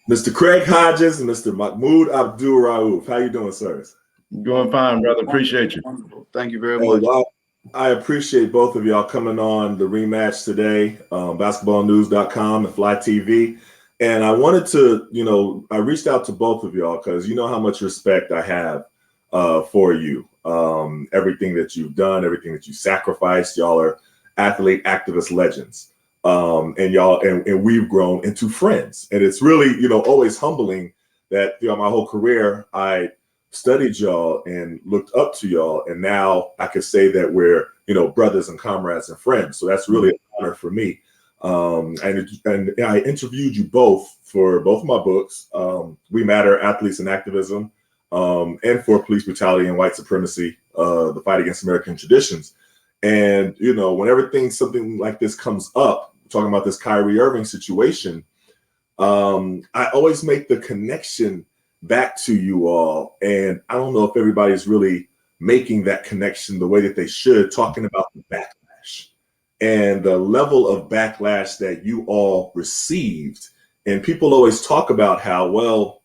Mr. Craig Hodges and Mr. Mahmoud Abdul Rauf. How you doing, sirs? Doing fine, brother. Appreciate you. Wonderful. Thank you very much. Well, I appreciate both of y'all coming on the rematch today, basketballnews.com and Fly TV. And I wanted to, I reached out to both of y'all because you know how much respect I have for you. Everything that you've done, everything that you sacrificed. Y'all are athlete activist legends. And y'all and we've grown into friends. And it's really, always humbling that throughout my whole career, I studied y'all and looked up to y'all. And now I could say that we're, brothers and comrades and friends. So that's really an honor for me. And I interviewed you both for both of my books, We Matter, Athletes and Activism, and for Police Brutality and White Supremacy, the Fight Against American Traditions. And, whenever something like this comes up, talking about this Kyrie Irving situation, I always make the connection back to you all. And I don't know if everybody's really making that connection the way that they should, talking about the backlash and the level of backlash that you all received. And people always talk about how, well,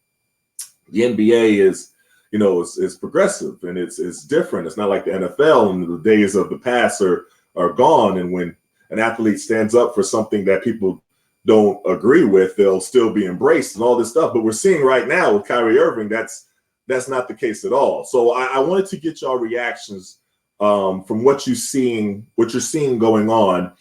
the NBA is, is progressive and it's different. It's not like the NFL, and the days of the past are gone. And when an athlete stands up for something that people don't agree with, they'll still be embraced and all this stuff. But we're seeing right now with Kyrie Irving, that's not the case at all. So I wanted to get y'all reactions from what you're seeing going on,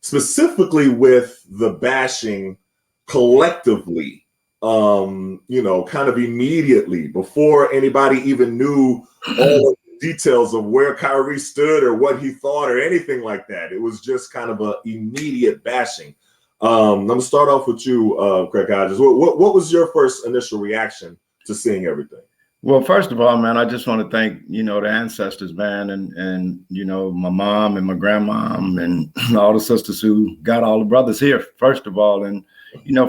specifically with the bashing collectively, kind of immediately before anybody even knew all of the details of where Kyrie stood or what he thought or anything like that. It was just kind of an immediate bashing. I'm gonna start off with you, Craig Hodges. What was your first initial reaction to seeing everything? Well, first of all, man, I just want to thank, the ancestors, man, and my mom and my grandmom and all the sisters who got all the brothers here, first of all. And,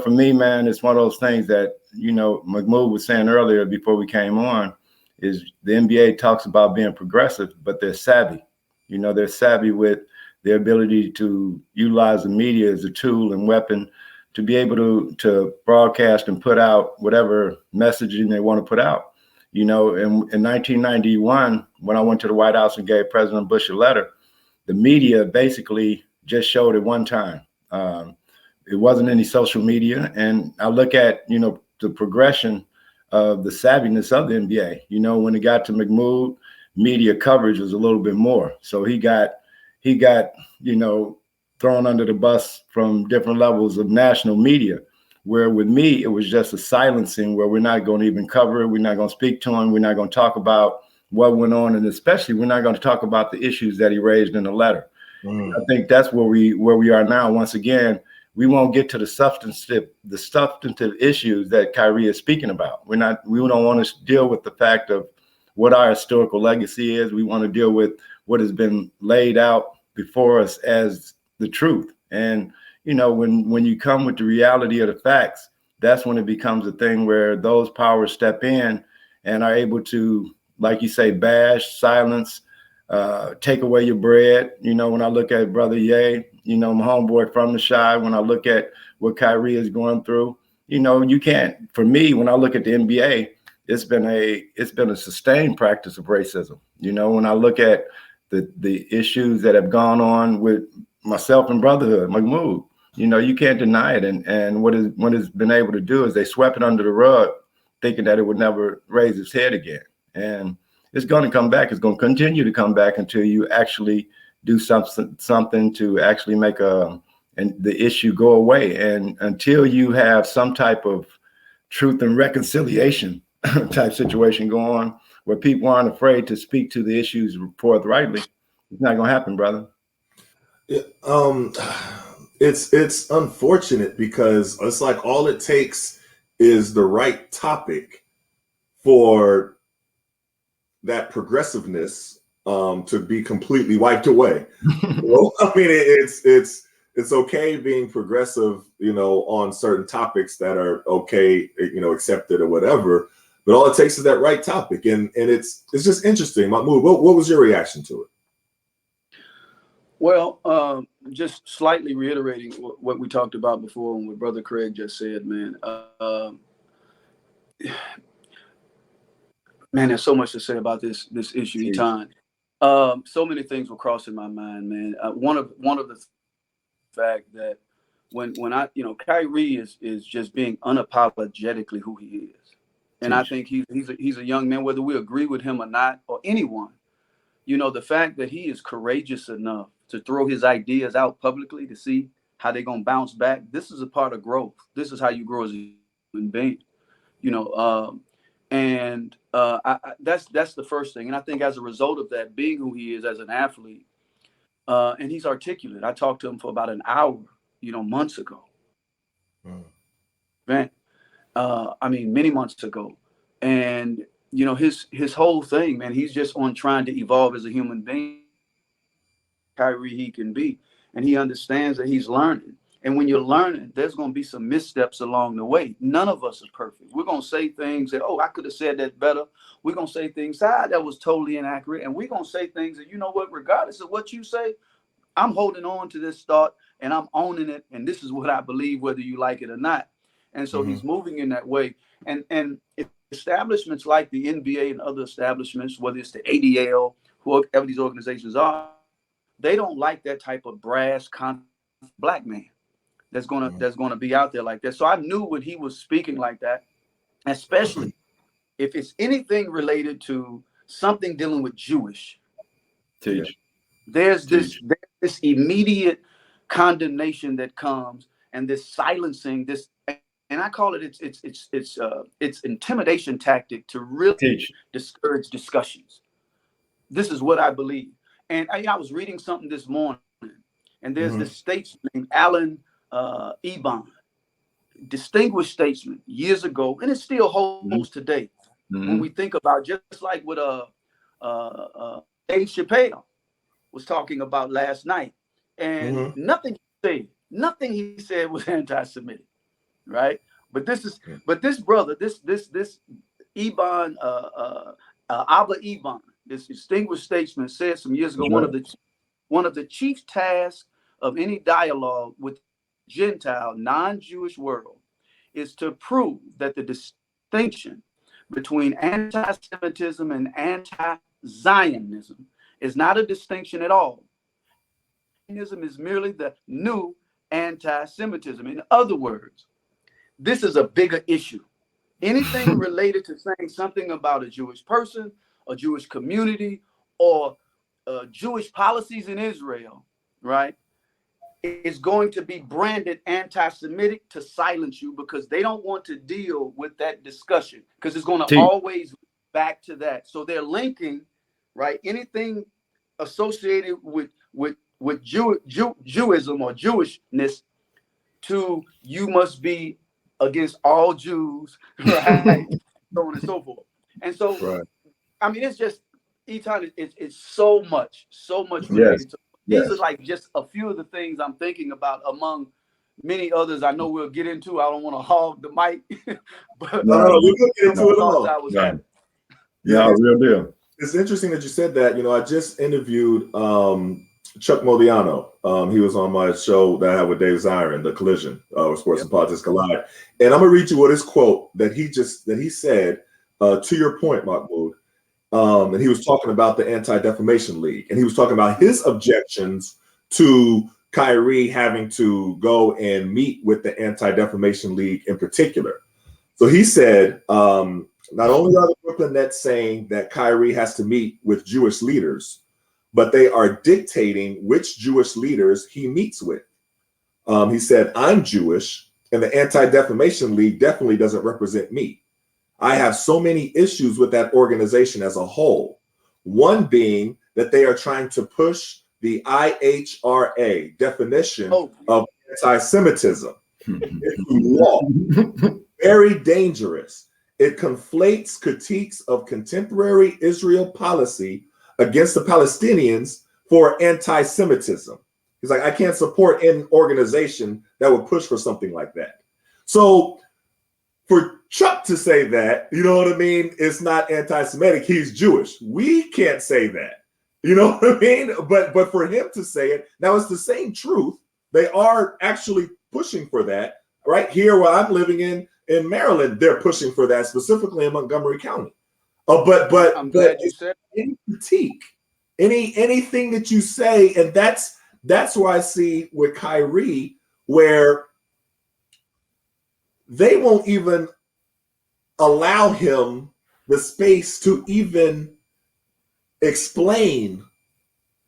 for me, man, it's one of those things that, Mahmoud was saying earlier before we came on, is the NBA talks about being progressive, but they're savvy. They're savvy with their ability to utilize the media as a tool and weapon to be able to broadcast and put out whatever messaging they want to put out. In 1991, when I went to the White House and gave President Bush a letter, the media basically just showed it one time. It wasn't any social media. And I look at, the progression of the savviness of the NBA. When it got to Mahmoud, media coverage was a little bit more. So he got, thrown under the bus from different levels of national media. Where with me, it was just a silencing where we're not going to even cover it. We're not going to speak to him. We're not going to talk about what went on. And especially, we're not going to talk about the issues that he raised in the letter. I think that's where we are now. Once again, we won't get to the substantive issues that Kyrie is speaking about. We don't want to deal with the fact of what our historical legacy is. We want to deal with what has been laid out before us as the truth. And when you come with the reality of the facts, that's when it becomes a thing where those powers step in and are able to, like you say, bash, silence, take away your bread. When I look at Brother Ye, my homeboy from the Chi, when I look at what Kyrie is going through, you can't. For me, when I look at the NBA, it's been a sustained practice of racism. When I look at the issues that have gone on with myself and brotherhood, Mahmoud, you can't deny it. And what it's been able to do is they swept it under the rug, thinking that it would never raise its head again. And it's going to come back. It's going to continue to come back until you actually do something to actually make the issue go away. And until you have some type of truth and reconciliation type situation go on, where people aren't afraid to speak to the issues forthrightly, it's not going to happen, brother. Yeah, it's unfortunate because it's like all it takes is the right topic for that progressiveness to be completely wiped away. I mean, it's okay being progressive, on certain topics that are okay, accepted or whatever. But all it takes is that right topic, and it's just interesting. Mahmoud, what was your reaction to it? Well, just slightly reiterating what we talked about before and what Brother Craig just said, man. Man, there's so much to say about this issue, Etan. So many things were crossing my mind, man. One of the fact that when I, Kyrie is just being unapologetically who he is, and I think he's a young man, whether we agree with him or not, or anyone. The fact that he is courageous enough to throw his ideas out publicly to see how they're gonna bounce back. This is a part of growth. This is how you grow as a human being. That's the first thing. And I think as a result of that, being who he is as an athlete, and he's articulate. I talked to him for about an hour, months ago. Man, many months ago, and his whole thing, man, he's just on trying to evolve as a human being. Kyrie he can be, and he understands that he's learning. And when you're learning, there's going to be some missteps along the way. None of us is perfect. We're going to say things that, I could have said that better. We're going to say things, that was totally inaccurate. And we're going to say things that, regardless of what you say, I'm holding on to this thought and I'm owning it. And this is what I believe, whether you like it or not. And so he's moving in that way. And establishments like the NBA and other establishments, whether it's the ADL, whoever these organizations are, they don't like that type of brass black man that's gonna be out there like that. So I knew when he was speaking like that, especially if it's anything related to something dealing with Jewish, there's this immediate condemnation that comes, and this silencing, this, and I call it it's intimidation tactic to really discourage discussions. This is what I believe. And I was reading something this morning, and there's this statesman named Alan Eban, distinguished statesman years ago, and it still holds today. When we think about, just like what Dave Chappelle was talking about last night, and nothing he said was anti-Semitic, right? But this brother, this Eban, Abba Eban, this distinguished statesman, said some years ago, one of the chief tasks of any dialogue with Gentile, non-Jewish world is to prove that the distinction between anti-Semitism and anti-Zionism is not a distinction at all. Zionism is merely the new anti-Semitism. In other words, this is a bigger issue. Anything related to saying something about a Jewish person, a Jewish community, or Jewish policies in Israel, right, is going to be branded anti-Semitic to silence you, because they don't want to deal with that discussion, because it's going to always back to that. So they're linking, right, anything associated with Jewism or Jewishness to you must be against all Jews, right? So on and so forth. And so, it's just, Etan, it's so much related to. These are like just a few of the things I'm thinking about, among many others I know we'll get into. I don't want to hog the mic, but no, we'll get into it all. Real deal. It's interesting that you said that. I just interviewed Chuck Modiano. He was on my show that I had with Dave Zirin, The Collision, Sports and Politics Collide. And I'm gonna read you what his quote that he said to your point, Mahmoud. And he was talking about the Anti-Defamation League, and he was talking about his objections to Kyrie having to go and meet with the Anti-Defamation League in particular. So he said, not only are the Brooklyn Nets saying that Kyrie has to meet with Jewish leaders, but they are dictating which Jewish leaders he meets with. He said, I'm Jewish, and the Anti-Defamation League definitely doesn't represent me. I have so many issues with that organization as a whole. One being that they are trying to push the IHRA definition of anti-Semitism into law. Very dangerous. It conflates critiques of contemporary Israel policy against the Palestinians for anti-Semitism. He's like, I can't support an organization that would push for something like that. So for Chuck to say that, it's not anti-Semitic, he's Jewish. We can't say that, But for him to say it, now it's the same truth. They are actually pushing for that right here where I'm living in in Maryland, they're pushing for that, specifically in Montgomery County. But I'm glad you said any critique, anything that you say, and that's why I see with Kyrie where they won't even allow him the space to even explain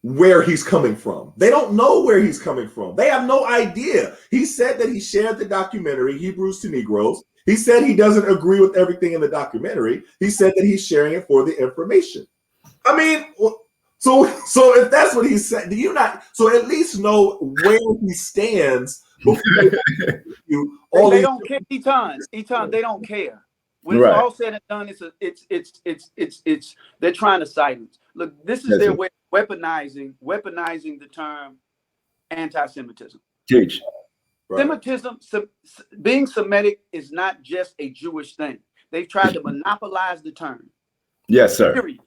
where he's coming from. They don't know where he's coming from. They have no idea. He said that he shared the documentary, Hebrews to Negroes. He said he doesn't agree with everything in the documentary. He said that he's sharing it for the information. I mean, so if that's what he said, do you not? So at least know where he stands before you. They don't care, Etan. They don't care. When it's all said and done, it's they're trying to silence. Look, this is their way of weaponizing the term anti-Semitism. Teach. Semitism, being Semitic is not just a Jewish thing. They've tried to monopolize the term. Yes, sir. Period.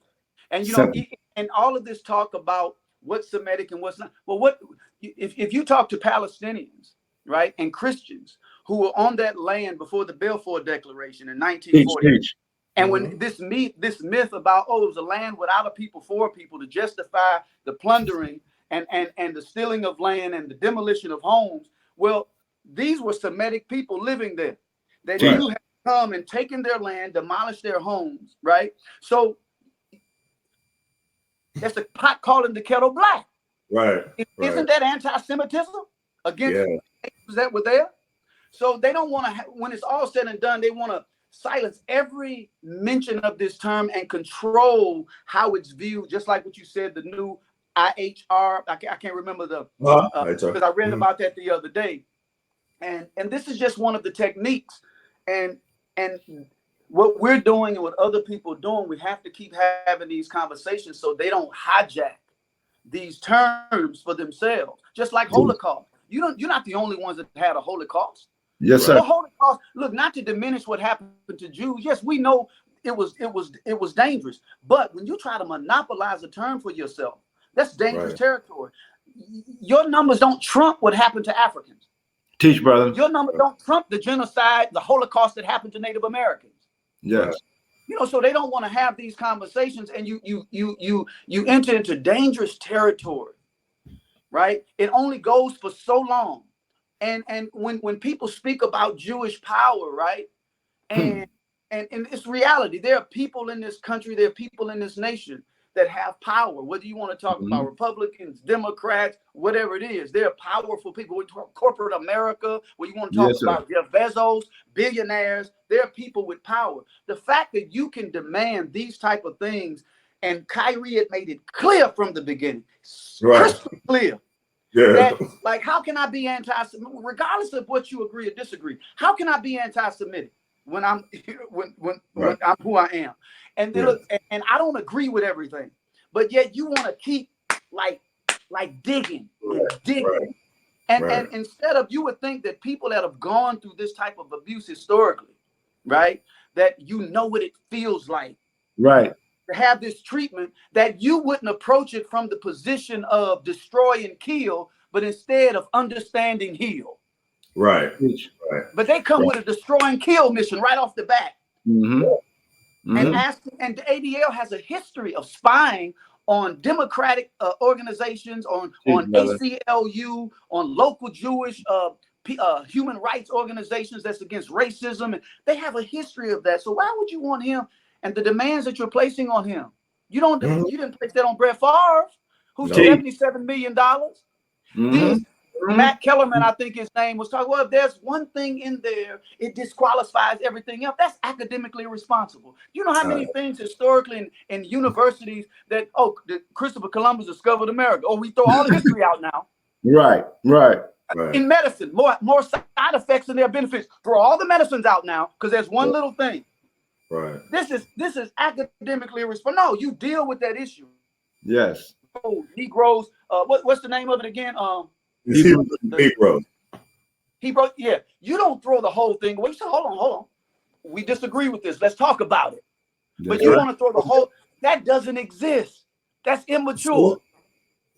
And you know, and all of this talk about what's Semitic and what's not. Well, what if you talk to Palestinians, right, and Christians who were on that land before the Balfour Declaration in 1940, and when this myth about it was a land without a people for a people to justify the plundering and the stealing of land and the demolition of homes. Well, these were Semitic people living there that you have come and taken their land, demolished their homes, right? So that's the pot calling the kettle black. Right. Isn't that anti-Semitism against that were there? So they don't want to, when it's all said and done, they want to silence every mention of this term and control how it's viewed, just like what you said, the new IHR. I can't remember the, because I read about that the other day. And this is just one of the techniques. And what we're doing and what other people are doing, we have to keep having these conversations so they don't hijack these terms for themselves. Just like Holocaust. You're not the only ones that had a Holocaust. Yes, sir. The Holocaust, look, not to diminish what happened to Jews. Yes, we know it was dangerous. But when you try to monopolize a term for yourself, that's dangerous territory. Your numbers don't trump what happened to Africans. Teach, brother. Your numbers don't trump the genocide, the Holocaust that happened to Native Americans. Yes. You know, so they don't want to have these conversations, and you enter into dangerous territory, right? It only goes for so long. And when people speak about Jewish power, right? And it's reality. There are people in this country, there are people in this nation that have power, whether you want to talk about Republicans, Democrats, whatever it is. They're powerful people. We talk corporate America, where you want to talk about Jeff Bezos, billionaires. There are people with power. The fact that you can demand these type of things, and Kyrie had made it clear from the beginning, crystal clear. That, like, how can I be anti-Semitic, regardless of what you agree or disagree? How can I be anti-Semitic when I'm when I'm who I am? And then and I don't agree with everything, but yet you want to keep like digging and digging. And instead of, you would think that people that have gone through this type of abuse historically, right, that you know what it feels like, right, to have this treatment, that you wouldn't approach it from the position of destroy and kill, but instead of understanding, heal. Right. But they come with a destroy and kill mission right off the bat. And the ADL has a history of spying on democratic organizations, on ACLU, on local Jewish human rights organizations that's against racism. And they have a history of that. So why would you want him and the demands that you're placing on him? You didn't place that on Brett Favre, who's $77 million. Matt Kellerman, I think his name, was talking, well, if there's one thing in there, it disqualifies everything else. That's academically irresponsible. You know how many things historically in universities that, Christopher Columbus discovered America. Oh, we throw all the history out now. Right. In medicine, more side effects than their benefits. Throw all the medicines out now because there's one little thing. Right. This is academically irresponsible. No, you deal with that issue. Yes. Oh, Negroes. What's the name of it again? Negroes. Yeah. You don't throw the whole thing away. You say, hold on. We disagree with this. Let's talk about it. But you want to throw the whole. That doesn't exist. That's immature.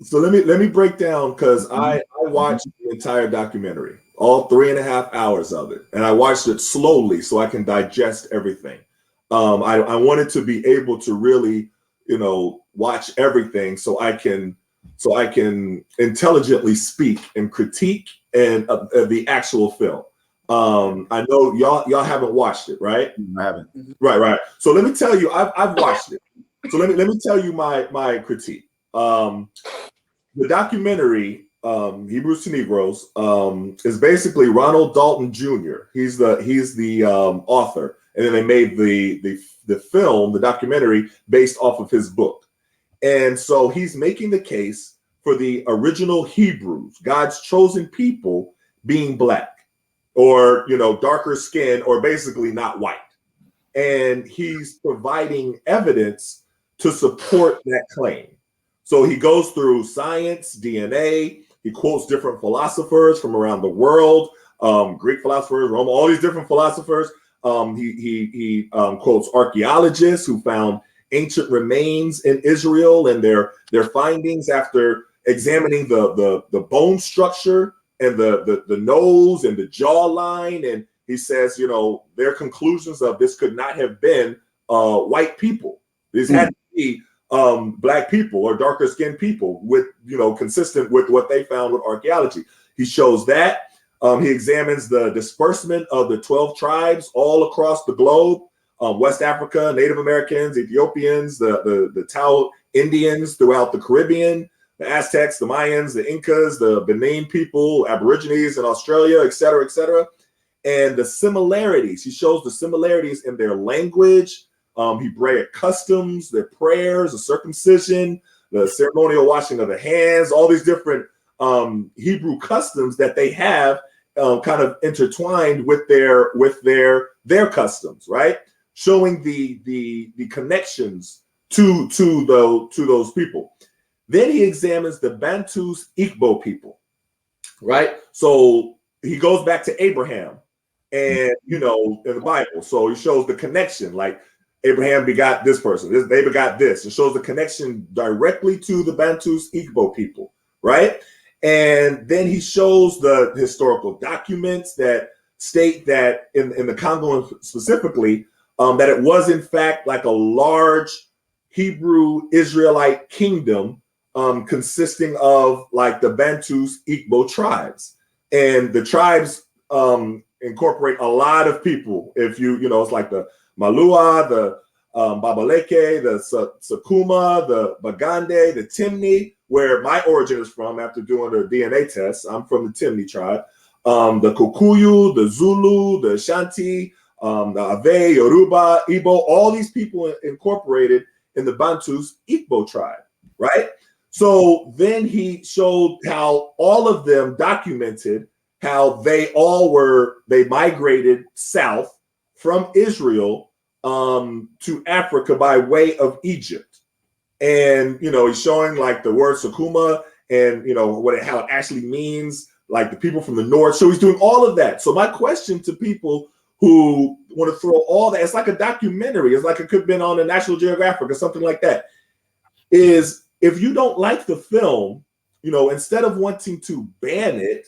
So let me break down, because I watched the entire documentary. all 3.5 hours of it. And I watched it slowly so I can digest everything. I wanted to be able to really, watch everything so I can intelligently speak and critique and the actual film. I know y'all haven't watched it, right? I haven't. Right. So let me tell you, I've watched it. So let me tell you my critique. The documentary, Hebrews to Negroes, is basically Ronald Dalton Jr. He's the author, and then they made the film, the documentary, based off of his book. And so he's making the case for the original Hebrews, God's chosen people, being black or darker skin or basically not white. And he's providing evidence to support that claim. So he goes through science, DNA. He quotes different philosophers from around the world, Greek philosophers, Rome, all these different philosophers. He quotes archaeologists who found ancient remains in Israel and their findings after examining the bone structure and the nose and the jawline. And he says, their conclusions of this could not have been white people. These had to be black people or darker skinned people with, consistent with what they found with archaeology. He shows that. He examines the disbursement of the 12 tribes all across the globe, West Africa, Native Americans, Ethiopians, the Tao Indians throughout the Caribbean, the Aztecs, the Mayans, the Incas, the Benin people, Aborigines in Australia, et cetera, et cetera. And the similarities, he shows the similarities in their language, Hebraic customs, their prayers, the circumcision, the ceremonial washing of the hands, all these different Hebrew customs that they have kind of intertwined with their customs, right? Showing the connections to those people. Then he examines the Bantus Igbo people, right? So he goes back to Abraham and, in the Bible. So he shows the connection, like Abraham begot this person, they begot this. It shows the connection directly to the Bantus Igbo people, right? And then he shows the historical documents that state that in the Congo specifically, that it was in fact like a large Hebrew Israelite kingdom consisting of like the Bantus Igbo tribes. And the tribes incorporate a lot of people. If it's like the Malua, the Babaleke, the Sakuma, the Bagande, the Timni, where my origin is from after doing the DNA test. I'm from the Timni tribe. The Kikuyu, the Zulu, the Shanti, the Ave, Yoruba, Igbo, all these people incorporated in the Bantus Igbo tribe, right? So then he showed how all of them documented how they migrated south from Israel to Africa by way of Egypt. And, he's showing like the word Sakuma and, how it actually means, like the people from the north. So he's doing all of that. So my question to people who want to throw all that, it's like a documentary. It's like it could have been on a National Geographic or something like that, is if you don't like the film, instead of wanting to ban it,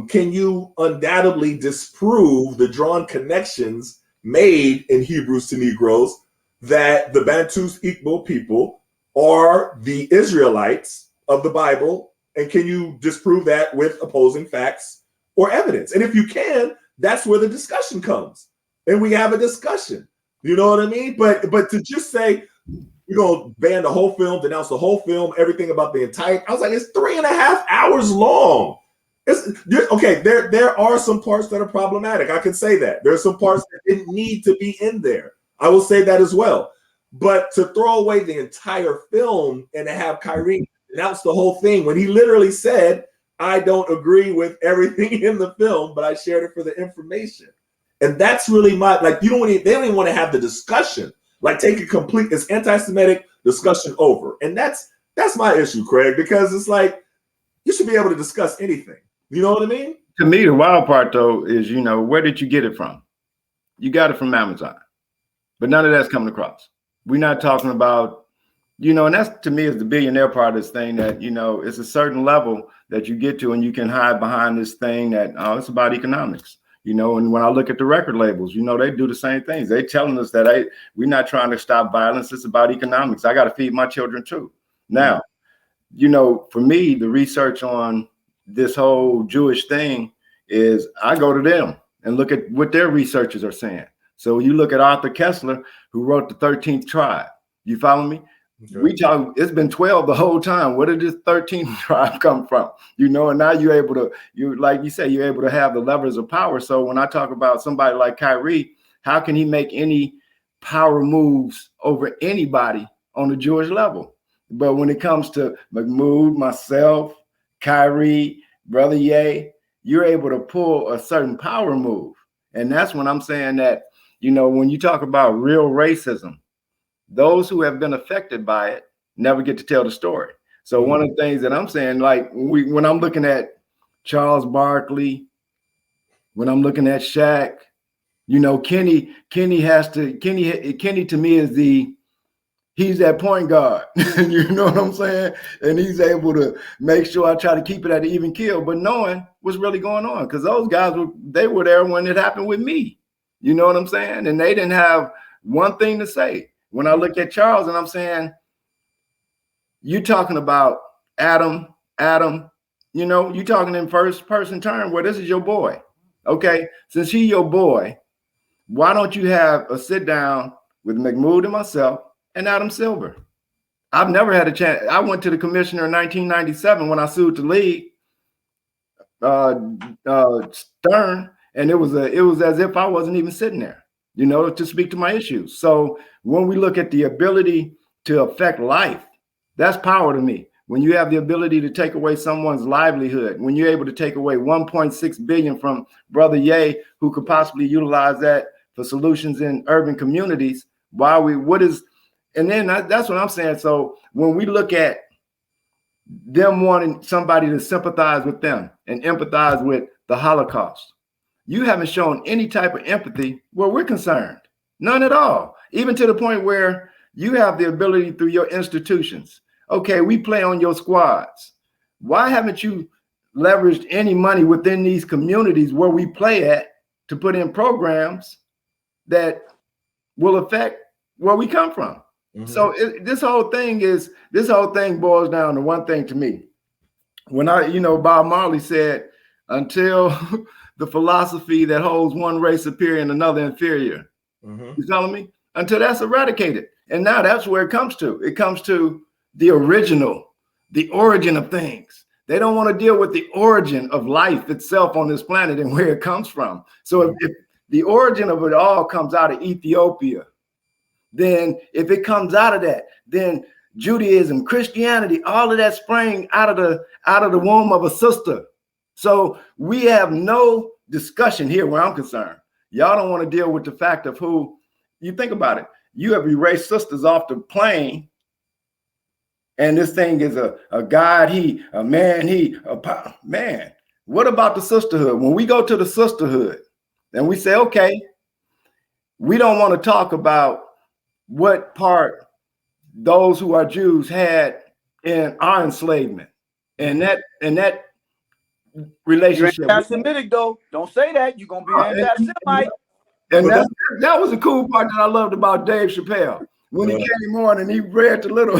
can you undoubtedly disprove the drawn connections made in Hebrews to Negroes that the Bantus Igbo people are the Israelites of the Bible? And can you disprove that with opposing facts or evidence? And if you can, that's where the discussion comes. And we have a discussion. You know what I mean? But to just say, we're going to ban the whole film, denounce the whole film, everything about the entire, I was like, it's 3.5 hours long. Okay, there are some parts that are problematic. I can say that. There are some parts that didn't need to be in there. I will say that as well. But to throw away the entire film and to have Kyrie denounce the whole thing when he literally said, I don't agree with everything in the film, but I shared it for the information. And that's really they don't even want to have the discussion. Like take a complete, it's anti-Semitic discussion over. And that's my issue, Craig, because it's like, you should be able to discuss anything. You know what I mean? To me, the wild part though is, where did you get it from? You got it from Amazon, but none of that's coming across. We're not talking about You know, and that's to me is the billionaire part of this thing, that, you know, it's a certain level that you get to and you can hide behind this thing that it's about economics. You know, and when I look at the record labels, you know, they do the same things. They telling us that we're not trying to stop violence. It's about economics. I got to feed my children too. Now, you know, for me, the research on this whole Jewish thing is I go to them and look at what their researchers are saying. So you look at Arthur Kessler, who wrote the 13th tribe. You follow me? Okay. We talk, it's been 12 the whole time. Where did this 13th tribe come from? You know, and now you're able to, like you say, you're able to have the levers of power. So when I talk about somebody like Kyrie, how can he make any power moves over anybody on the Jewish level? But when it comes to Mahmoud, myself, Kyrie, Brother Ye, you're able to pull a certain power move. And that's when I'm saying that, you know, when you talk about real racism, those who have been affected by it never get to tell the story. So one of the things that I'm saying, like when I'm looking at Charles Barkley, when I'm looking at Shaq, you know, Kenny to me is he's that point guard, you know what I'm saying? And he's able to make sure I try to keep it at an even keel, but knowing what's really going on, because those guys they were there when it happened with me. You know what I'm saying? And they didn't have one thing to say. When I look at Charles and I'm saying, you're talking about Adam, you know, you're talking in first person term where this is your boy. Okay, since he's your boy, why don't you have a sit down with Mahmoud and myself and Adam Silver? I've never had a chance. I went to the commissioner in 1997 when I sued the league, Stern, and it was as if I wasn't even sitting there, you know, to speak to my issues. So when we look at the ability to affect life, that's power to me. When you have the ability to take away someone's livelihood, when you're able to take away 1.6 billion from Brother Ye, who could possibly utilize that for solutions in urban communities, and then that's what I'm saying. So when we look at them wanting somebody to sympathize with them and empathize with the Holocaust, you haven't shown any type of empathy where we're concerned. None at all. Even to the point where you have the ability through your institutions. Okay, we play on your squads. Why haven't you leveraged any money within these communities where we play at to put in programs that will affect where we come from? Mm-hmm. So this whole thing boils down to one thing to me. When Bob Marley said, until the philosophy that holds one race superior and another inferior, you telling me? Until that's eradicated. And now that's where it comes to. It comes to the origin of things. They don't want to deal with the origin of life itself on this planet and where it comes from. So if the origin of it all comes out of Ethiopia, then if it comes out of that, then Judaism, Christianity, all of that sprang out of the womb of a sister. So we have no discussion here where I'm concerned. Y'all don't want to deal with the fact of who, you think about it. You have erased sisters off the plane, and this thing is a God, a man. What about the sisterhood? When we go to the sisterhood and we say, okay, we don't want to talk about what part those who are Jews had in our enslavement and that relationship. You're anti-Semitic though. Don't say that. You're gonna be anti-Semite. And that was the cool part that I loved about Dave Chappelle. When he came on and he read the little,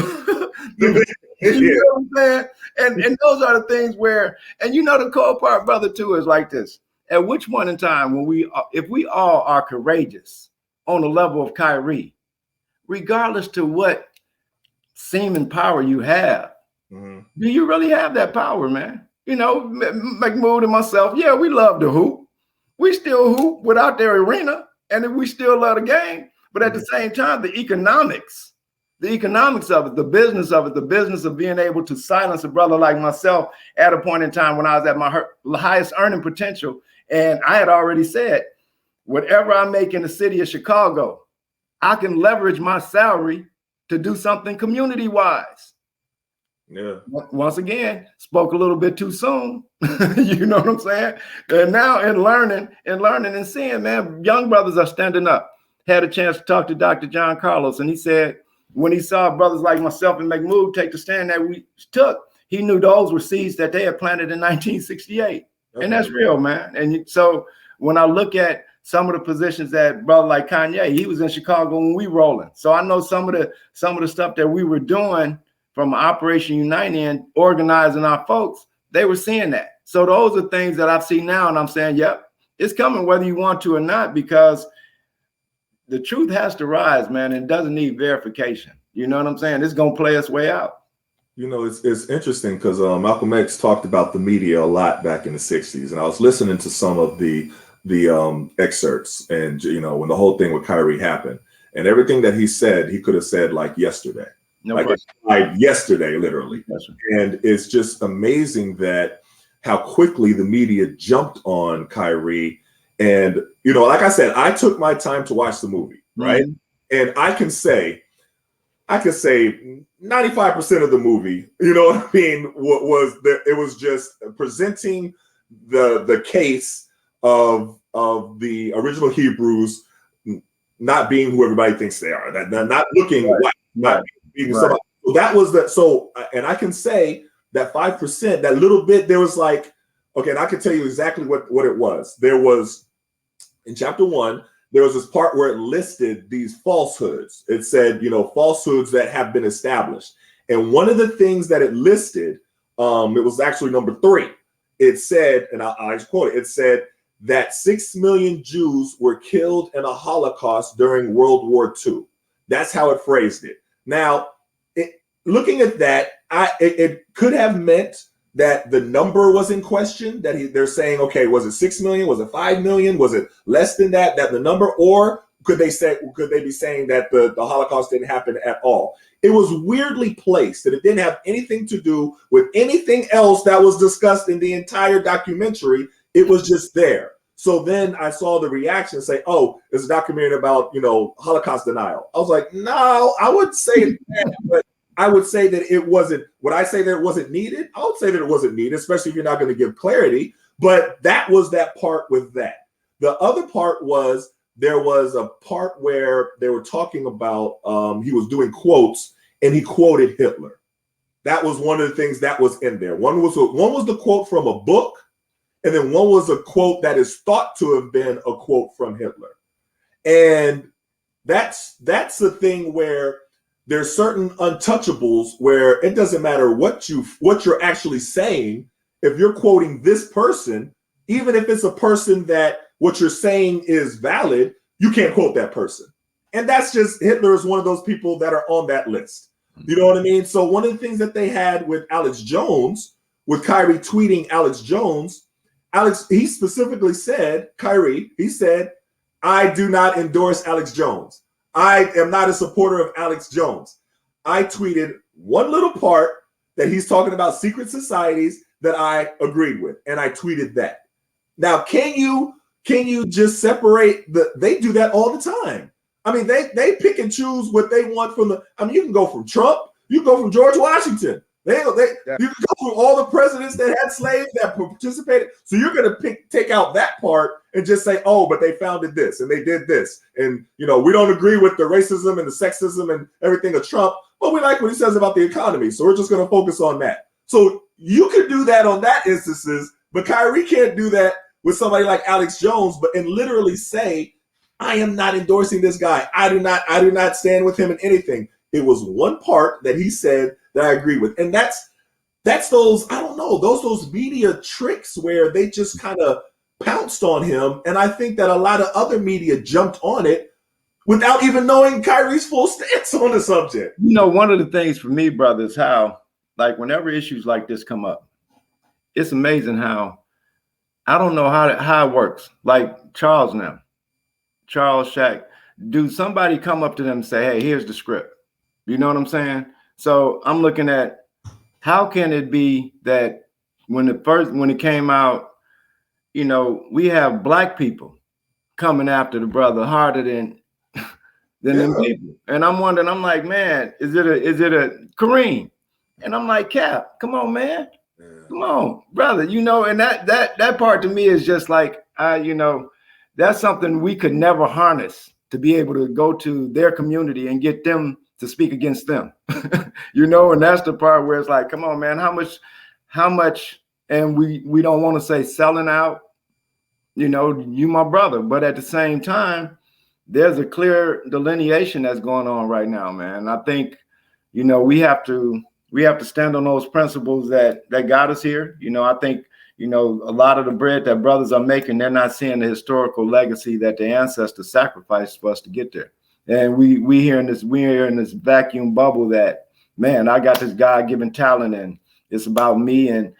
you know what I'm saying? And those are the things where, and the cool part, brother, too, is like this. At which one in time, if we all are courageous on the level of Kyrie, regardless to what seeming power you have, do you really have that power, man? Mahmoud and myself, yeah, we love to hoop. We still hoop without their arena, and we still love the game. But at the same time, the economics of it, the business of it, the business of being able to silence a brother like myself at a point in time when I was at my highest earning potential. And I had already said, whatever I make in the city of Chicago, I can leverage my salary to do something community-wise. Yeah. Once again, spoke a little bit too soon. You know what I'm saying? And now in learning and seeing, man, young brothers are standing up. Had a chance to talk to Dr. John Carlos, and he said, when he saw brothers like myself and Mahmoud take the stand that we took, he knew those were seeds that they had planted in 1968. Okay. And that's real, man. And so when I look at some of the positions that brother like Kanye, he was in Chicago when we rolling. So I know some of the stuff that we were doing from Operation Unite and organizing our folks, they were seeing that. So those are things that I see now, and I'm saying, yep, it's coming whether you want to or not, because the truth has to rise, man, and it doesn't need verification. You know what I'm saying? It's going to play its way out. You know, it's interesting because Malcolm X talked about the media a lot back in the 60s, and I was listening to some of the excerpts, and, you know, when the whole thing with Kyrie happened, and everything that he said, he could have said like yesterday. Like yesterday, literally. Yes, and it's just amazing that how quickly the media jumped on Kyrie. And, you know, like I said, I took my time to watch the movie, right? Mm-hmm. And I can say 95% of the movie, you know what I mean, it was just presenting the case of the original Hebrews not being who everybody thinks they are, that they're not looking white, not being somebody. So that was that. So, and I can say that 5%, that little bit, there was like, okay, and I can tell you exactly what it was. There was, in chapter 1, there was this part where it listed these falsehoods. It said, you know, falsehoods that have been established. And one of the things that it listed, it was actually number 3. It said, and I'll quote it, it said that 6 million Jews were killed in a Holocaust during World War II. That's how it phrased it. Now, looking at that, it could have meant that the number was in question, that they're saying, okay, was it 6 million? Was it 5 million? Was it less than that the number? Or could they be saying that the Holocaust didn't happen at all? It was weirdly placed, that it didn't have anything to do with anything else that was discussed in the entire documentary. It was just there. So then I saw the reaction say, oh, it's a documentary about, you know, Holocaust denial. I was like, no, I wouldn't say that, but I would say that it wasn't. Would I say that it wasn't needed? I would say that it wasn't needed, especially if you're not going to give clarity. But that was that part with that. The other part was, there was a part where they were talking about, he was doing quotes and he quoted Hitler. That was one of the things that was in there. One was the quote from a book, and then one was a quote that is thought to have been a quote from Hitler. And that's the thing where there's certain untouchables where it doesn't matter what you're actually saying. If you're quoting this person, even if it's a person that what you're saying is valid, you can't quote that person. And that's just, Hitler is one of those people that are on that list. You know what I mean? So one of the things that they had with Alex Jones, with Kyrie tweeting Alex Jones, he specifically said, Kyrie, he said, I do not endorse Alex Jones. I am not a supporter of Alex Jones. I tweeted one little part that he's talking about secret societies that I agreed with, and I tweeted that. Now, can you just separate they do that all the time. I mean, they pick and choose what they want from you can go from Trump, you can go from George Washington. You can go from all the presidents that had slaves that participated. So you're going to take out that part and just say, oh, but they founded this and they did this. And, you know, we don't agree with the racism and the sexism and everything of Trump, but we like what he says about the economy. So we're just going to focus on that. So you could do that on that instances, but Kyrie can't do that with somebody like Alex Jones, and literally say, I am not endorsing this guy. I do not stand with him in anything. It was one part that he said that I agree with. And that's those, I don't know, those media tricks where they just kind of pounced on him. And I think that a lot of other media jumped on it without even knowing Kyrie's full stance on the subject. You know, one of the things for me, brother, is how, like, whenever issues like this come up, it's amazing how, I don't know how it works. Like Charles Shack, do somebody come up to them and say, hey, here's the script? You know what I'm saying? So I'm looking at, how can it be that when it came out, you know, we have black people coming after the brother harder than them people. And I'm wondering, I'm like, man, is it a Kareem? And I'm like, Cap, come on, man. Come on, brother. You know, and that part to me is just like, you know, that's something we could never harness, to be able to go to their community and get them to speak against them. You know, and that's the part where it's like, come on, man, how much, and we don't want to say selling out, you know, you my brother, but at the same time, there's a clear delineation that's going on right now, man. I think, you know, we have to stand on those principles that got us here. You know, I think, you know, a lot of the bread that brothers are making, they're not seeing the historical legacy that the ancestors sacrificed for us to get there. And we're here in this vacuum bubble that, man, I got this God-given talent and it's about me and,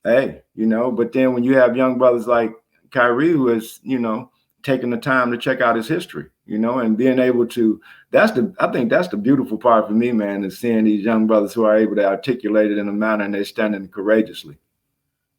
hey, you know, but then when you have young brothers like Kyrie, who has, you know, taking the time to check out his history, you know, and being able to, I think that's the beautiful part for me, man, is seeing these young brothers who are able to articulate it in a manner and they're standing courageously.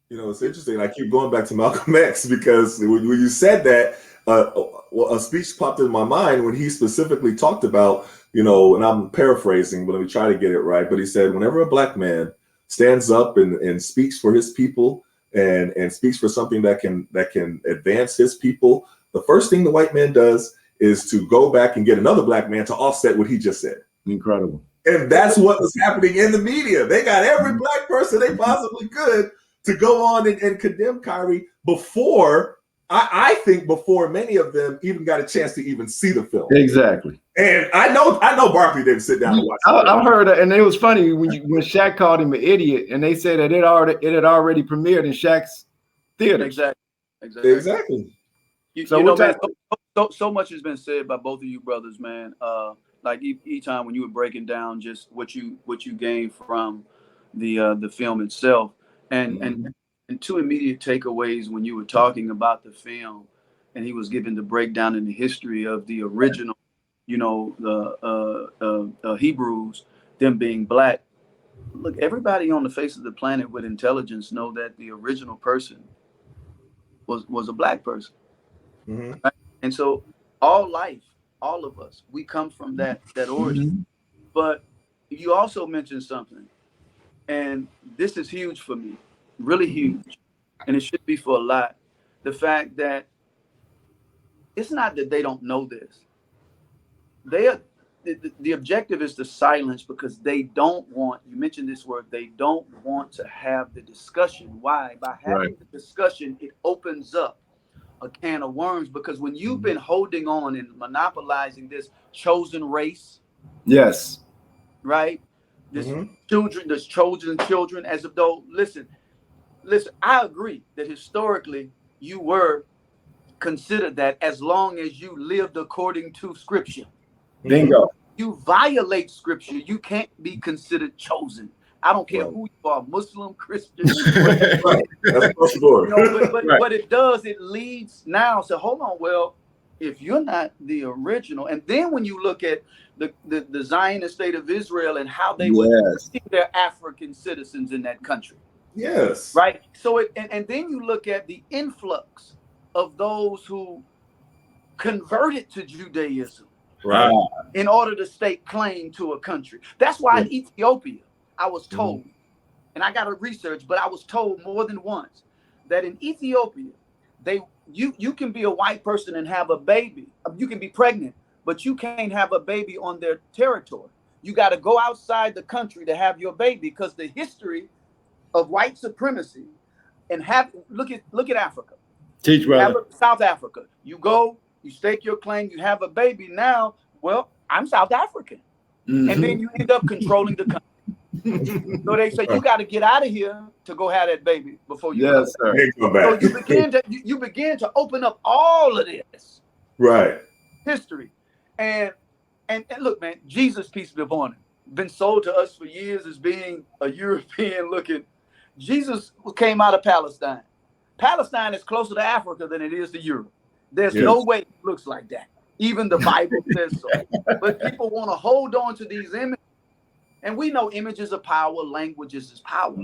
You know, it's interesting. I keep going back to Malcolm X because when you said that, a speech popped in my mind when he specifically talked about, you know, and I'm paraphrasing, but let me try to get it right. But he said, whenever a black man stands up and speaks for his people and speaks for something that can advance his people, the first thing the white man does is to go back and get another black man to offset what he just said. Incredible. And that's what was happening in the media. They got every black person they possibly could to go on and condemn Kyrie before, I think before many of them even got a chance to even see the film. Exactly. And I know Barkley didn't sit down and watch it. I've heard it, and it was funny when Shaq called him an idiot, and they said that it had already premiered in Shaq's theater. Exactly. So, you know, man, so much has been said by both of you brothers, man. Like each time when you were breaking down just what you gained from the film itself, and two immediate takeaways when you were talking about the film, and he was giving the breakdown in the history of the original, you know, the Hebrews, them being black. Look, everybody on the face of the planet with intelligence know that the original person was a black person. Mm-hmm. Right? And so all life, all of us, we come from that origin. Mm-hmm. But you also mentioned something, and this is huge for me, really huge, and it should be for a lot. The fact that it's not that they don't know this. They are the objective is to silence because they don't want, you mentioned this word, they don't want to have the discussion. Why? By having the discussion, it opens up a can of worms, because when you've been holding on and monopolizing this chosen race, yes, right, this children, this chosen children, as if though, listen, I agree that historically you were considered that as long as you lived according to scripture. Bingo. You violate scripture, you can't be considered chosen. I don't care who you are, Muslim, Christian. Right. That's across the board. You know, but it does, it leads now. So hold on, well, if you're not the original, and then when you look at the Zionist state of Israel and how they were treating their African citizens in that country. Yes. Right. So and then you look at the influx of those who converted to Judaism. Right. In order to stake claim to a country. That's why in Ethiopia, I was told, and I got to research, but I was told more than once that in Ethiopia, you can be a white person and have a baby. You can be pregnant, but you can't have a baby on their territory. You got to go outside the country to have your baby, because the history of white supremacy and look at Africa. Teach, brother. South Africa. You go, you stake your claim, you have a baby. Now, well, I'm South African. And then you end up controlling the country. So they say you got to get out of here to go have that baby before you come back. So you begin to open up all of this history, and look, man, Jesus, peace be upon him, been sold to us for years as being a European looking. Jesus came out of Palestine. Palestine is closer to Africa than it is to Europe. There's no way it looks like that. Even the Bible says so. But people want to hold on to these images. And we know images are power, languages is power.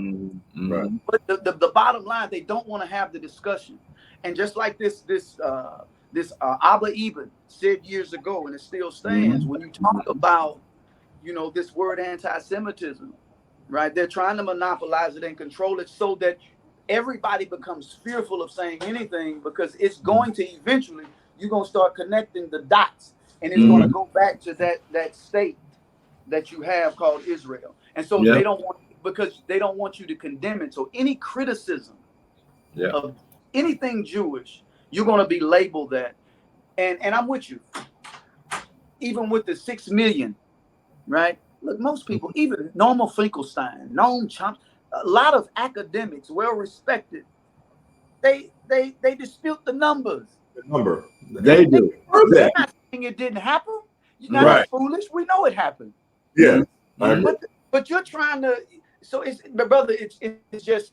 Right. But the bottom line, they don't want to have the discussion. And just like this Abba Eban said years ago, and it still stands, when you talk about, you know, this word anti-Semitism, right? They're trying to monopolize it and control it so that everybody becomes fearful of saying anything, because it's going to eventually, you're going to start connecting the dots, and it's going to go back to that state that you have called Israel. And so Yeah. they don't want, because they don't want you to condemn it. So any criticism of anything Jewish, you're going to be labeled that. And I'm with you. Even with the 6 million, right? Look, most people, even Norman Finkelstein, Noam Chomsky, a lot of academics, well respected, they dispute the numbers. The number. They do. They're not saying it didn't happen. You're not foolish. We know it happened. Yeah. But you're trying to. So it's, but brother, it's just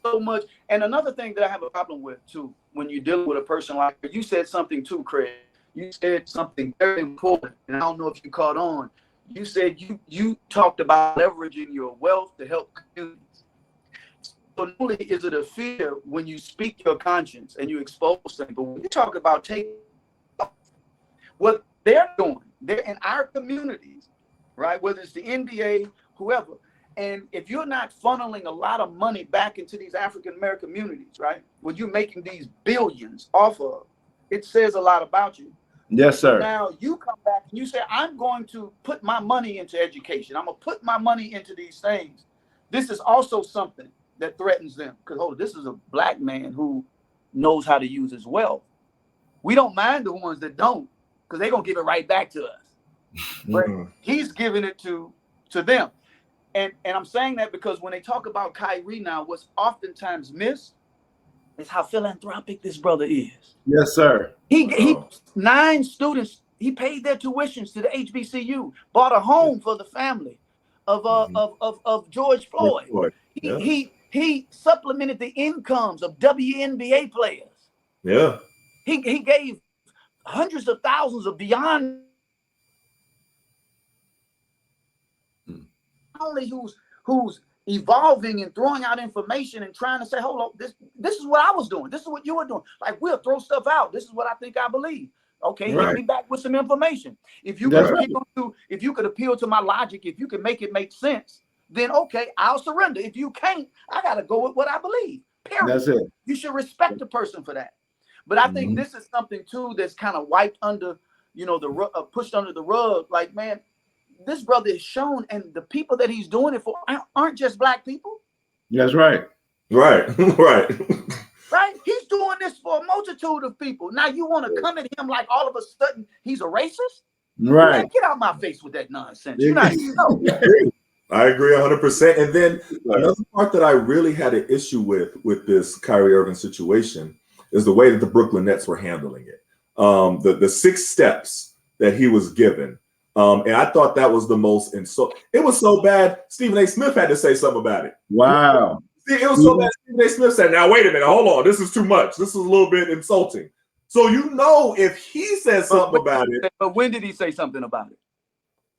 so much. And another thing that I have a problem with too, when you deal with a person like you said something too, Craig. You said something very important, and I don't know if you caught on. You said you talked about leveraging your wealth to help communities. So not only is it a fear when you speak your conscience and you expose things, but when you talk about taking what they're doing, they're in our communities, right? Whether it's the NBA, whoever. And if you're not funneling a lot of money back into these African-American communities, right? When you're making these billions off of, it says a lot about you. Yes, sir. Now you come back and you say, I'm going to put my money into education. I'm going to put my money into these things. This is also something that threatens them, because, this is a black man who knows how to use his wealth. We don't mind the ones that don't, because they're going to give it right back to us. But he's giving it to them. And I'm saying that because when they talk about Kyrie now, what's oftentimes missed is how philanthropic this brother is. Yes, sir. He 9 students, he paid their tuitions to the HBCU, bought a home for the family of George Floyd. He supplemented the incomes of WNBA players. Yeah. He gave hundreds of thousands of beyond only who's evolving and throwing out information and trying to say, hold on, this is what I was doing. This is what you were doing. Like, we'll throw stuff out. This is what I think I believe. Okay, hit me back with some information. If you could appeal to my logic, if you can make it make sense, then okay, I'll surrender. If you can't, I gotta go with what I believe. Period. That's it. You should respect the person for that. But I think this is something too that's kind of wiped under, the pushed under the rug. Like, man, this brother is shown, and the people that he's doing it for aren't just black people. That's right. Right. Right. Right? He's doing this for a multitude of people. Now you want to come at him like all of a sudden he's a racist? Right. Man, get out my face with that nonsense. You're not, I agree 100%. And then another part that I really had an issue with this Kyrie Irving situation is the way that the Brooklyn Nets were handling it. The 6 steps that he was given. And I thought that was the most it was so bad. Stephen A. Smith had to say something about it. Wow. See, it was so bad. Stephen A. Smith said, now wait a minute, hold on. This is too much. This is a little bit insulting. So if he says something about it. But when did he say something about it?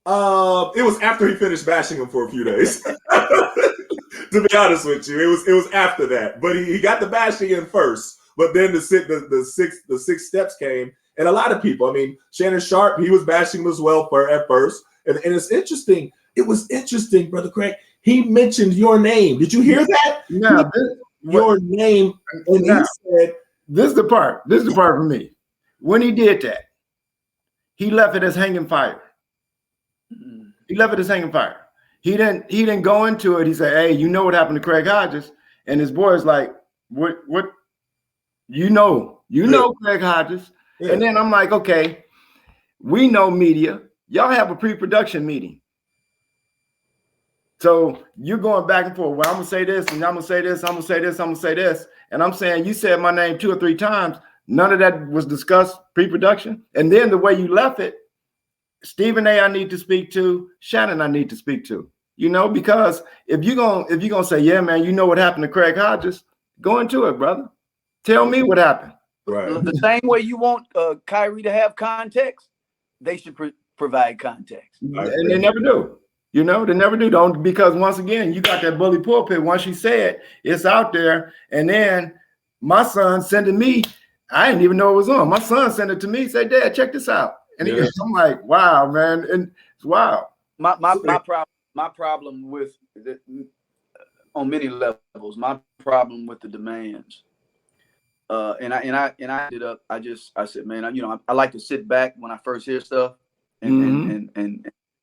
It was after he finished bashing him for a few days. To be honest with you, it was after that. But he got the bashing in first. But then the 6 steps came, and a lot of people. I mean, Shannon Sharp, he was bashing him as well at first. And it's interesting. It was interesting, Brother Craig. He mentioned your name. Did you hear that? No, your name, and he said, "This is the part. This is the part for me. When he did that, he left it as hanging fire. He left it as hanging fire. He didn't go into it. He said, "Hey, you know what happened to Craig Hodges?" And his boy is like, "What? You know, Craig Hodges." Yeah. And then I'm like, "Okay, we know media. Y'all have a pre-production meeting. So you're going back and forth. Well, I'm gonna say this, and I'm gonna say this, I'm gonna say this, I'm gonna say this." And I'm saying, you said my name 2 or 3 times. None of that was discussed pre-production. And then the way you left it, Stephen A. I need to speak to, Shannon I need to speak to. Because if you're gonna say, yeah, man, you know what happened to Craig Hodges, go into it, brother. Tell me what happened. Right. The same way you want Kyrie to have context, they should provide context. And they never do. They never do. Don't, because once again, you got that bully pulpit. Once you say it, it's out there. And then my son sending me, I didn't even know it was on. My son sent it to me, say, "Dad, check this out." And I'm like, wow, man. And it's wow. My problem with on many levels, my problem with the demands. And I ended up, I said, man, I like to sit back when I first hear stuff and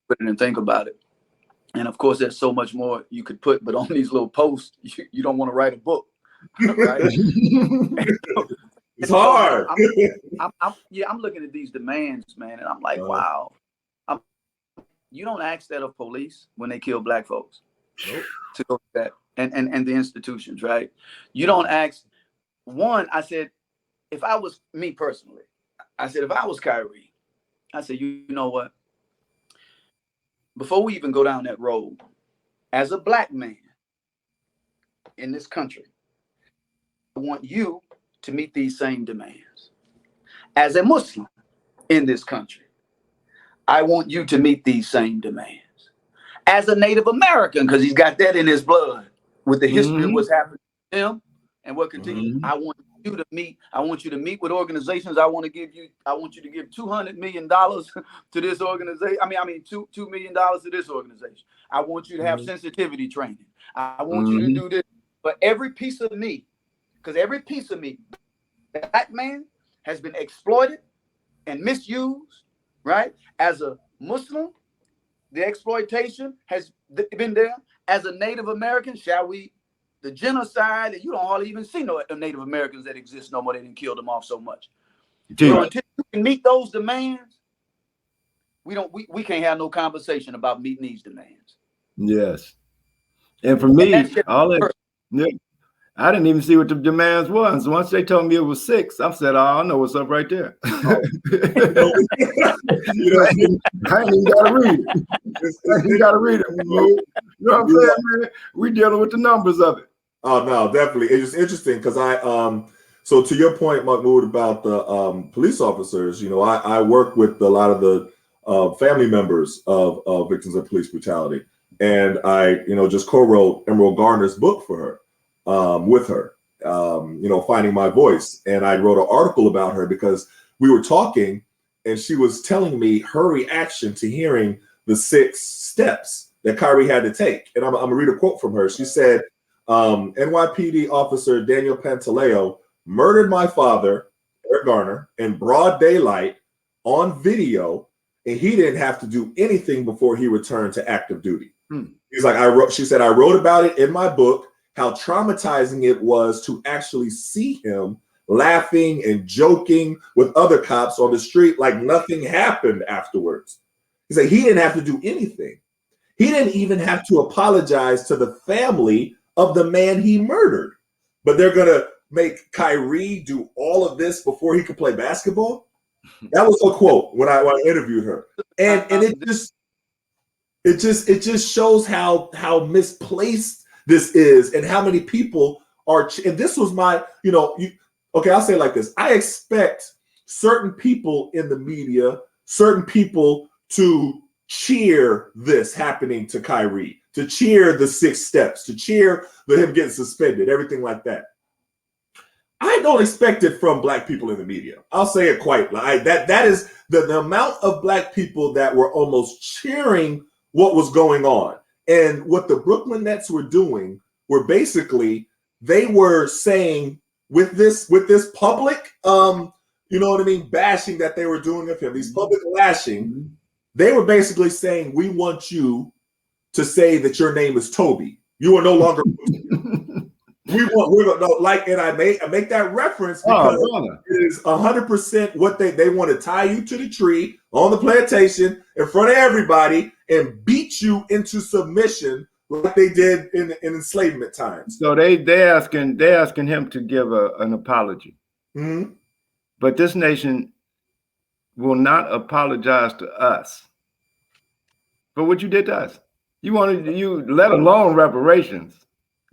put it and think about it. And of course, there's so much more you could put, but on these little posts, you don't want to write a book, right? It's hard. I'm looking at these demands, man, and I'm like, wow. You don't ask that of police when they kill black folks. Nope. To go that and the institutions, right? You don't ask. One, I said, if I was me personally, I said, if I was Kyrie, I said, you know what? Before we even go down that road, as a black man in this country, I want you to meet these same demands. As a Muslim in this country, I want you to meet these same demands. As a Native American, because he's got that in his blood with the history of what's happened to him and what continues. I want you to meet with organizations. I want you to give $200 million to this organization. I mean, $2 million to this organization. I want you to have sensitivity training. I want you to do this. But every piece of me, because every piece of me, black man, has been exploited and misused, right? As a Muslim, the exploitation has been there. As a Native American, the genocide, and you don't hardly even see no Native Americans that exist no more. They didn't kill them off so much. So until you can meet those demands, we can't have no conversation about meeting these demands. Yes. And for me, I didn't even see what the demands was. Once they told me it was 6, I said, I know what's up right there. I ain't even got to read it. I ain't got to read it. You know what I'm saying, man? We dealing with the numbers of it. Oh, no, definitely. It's just interesting because so to your point, Mahmoud, about the police officers, I work with a lot of the family members of victims of police brutality. And I, just co-wrote Emerald Garner's book for her. With her, finding my voice. And I wrote an article about her because we were talking and she was telling me her reaction to hearing the 6 steps that Kyrie had to take. And I'm gonna read a quote from her. She said, NYPD officer Daniel Pantaleo murdered my father, Eric Garner, in broad daylight on video, and he didn't have to do anything before he returned to active duty. He's like, she said, I wrote about it in my book, how traumatizing it was to actually see him laughing and joking with other cops on the street like nothing happened afterwards. He said he didn't have to do anything. He didn't even have to apologize to the family of the man he murdered. But they're going to make Kyrie do all of this before he could play basketball? That was her quote when I interviewed her. And it just shows how misplaced this is and how many people are, and this was my, okay, I'll say it like this. I expect certain people in the media, certain people to cheer this happening to Kyrie, to cheer the 6 steps, to cheer him getting suspended, everything like that. I don't expect it from black people in the media. I'll say it quite like that. That is the amount of black people that were almost cheering what was going on. And what the Brooklyn Nets were doing were basically, they were saying with this public, bashing that they were doing of him, these public lashing, they were basically saying, we want you to say that your name is Toby. You are no longer. And I make that reference because it is 100% what they want to tie you to the tree on the plantation in front of everybody and beat you into submission like they did in enslavement times. So they asking him to give an apology. But this nation will not apologize to us for what you did to us. You let alone reparations.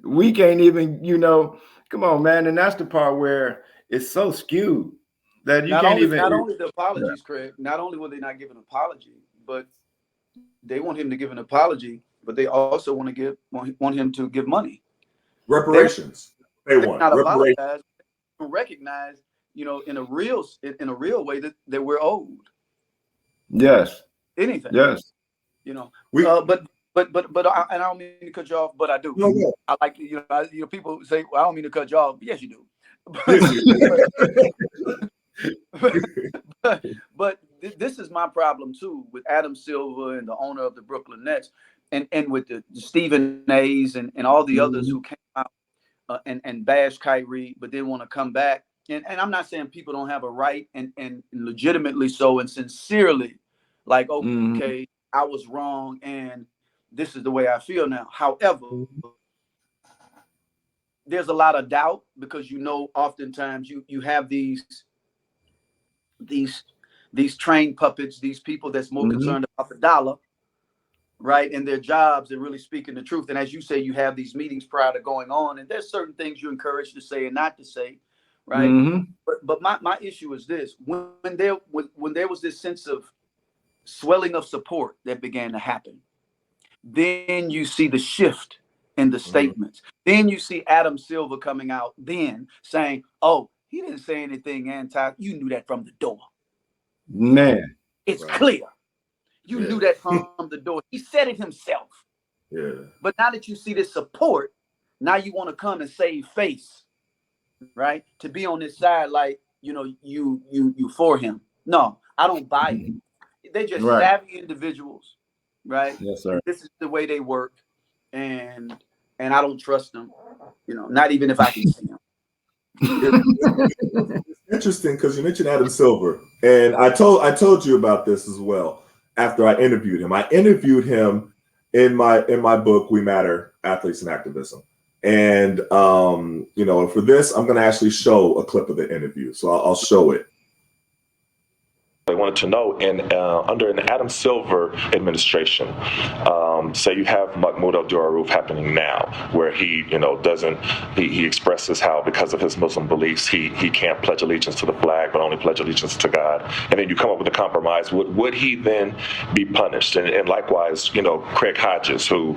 We can't even, come on, man. And that's the part where it's so skewed that you can't even. Not only the apologies, Craig, not only will they not give an apology, but they want him to give an apology, but they also want him to give reparations. They want not apologize, recognize, in a real way that we're owed. Yes. Anything. Yes. But I don't mean to cut you off, but I do. No. I like people say, well, I don't mean to cut you off. Yes, you do. But this is my problem too with Adam Silver and the owner of the Brooklyn Nets, and with the Stephen A's and all the others who came out and bash Kyrie, but then want to come back. And I'm not saying people don't have a right and legitimately so and sincerely, like, okay, I was wrong and this is the way I feel now. However, there's a lot of doubt because, oftentimes you have these trained puppets, these people that's more concerned about the dollar, right, and their jobs and really speaking the truth. And as you say, you have these meetings prior to going on, and there's certain things you're encouraged to say and not to say, right? But my issue is this: when there was this sense of swelling of support that began to happen, then you see the shift in the statements. Then you see Adam Silver coming out then saying, "Oh, he didn't say anything anti. You knew that from the door. Man, it's clear. You knew that from the door. He said it himself." Yeah. But now that you see this support, now you want to come and save face, right? To be on this side, like, you for him. No, I don't buy it. They're just savvy individuals, right? Yes, sir. This is the way they work, and I don't trust them. Not even if I can see them. It's interesting because you mentioned Adam Silver, and I told you about this as well after I interviewed him. I interviewed him in my book, We Matter: Athletes and Activism. And for this, I'm going to actually show a clip of the interview. So I'll show it. They wanted to know, under an Adam Silver administration, say you have Mahmoud Abdul Rauf happening now, where he expresses how because of his Muslim beliefs he can't pledge allegiance to the flag but only pledge allegiance to God, and then you come up with a compromise. Would he then be punished? And likewise, Craig Hodges, who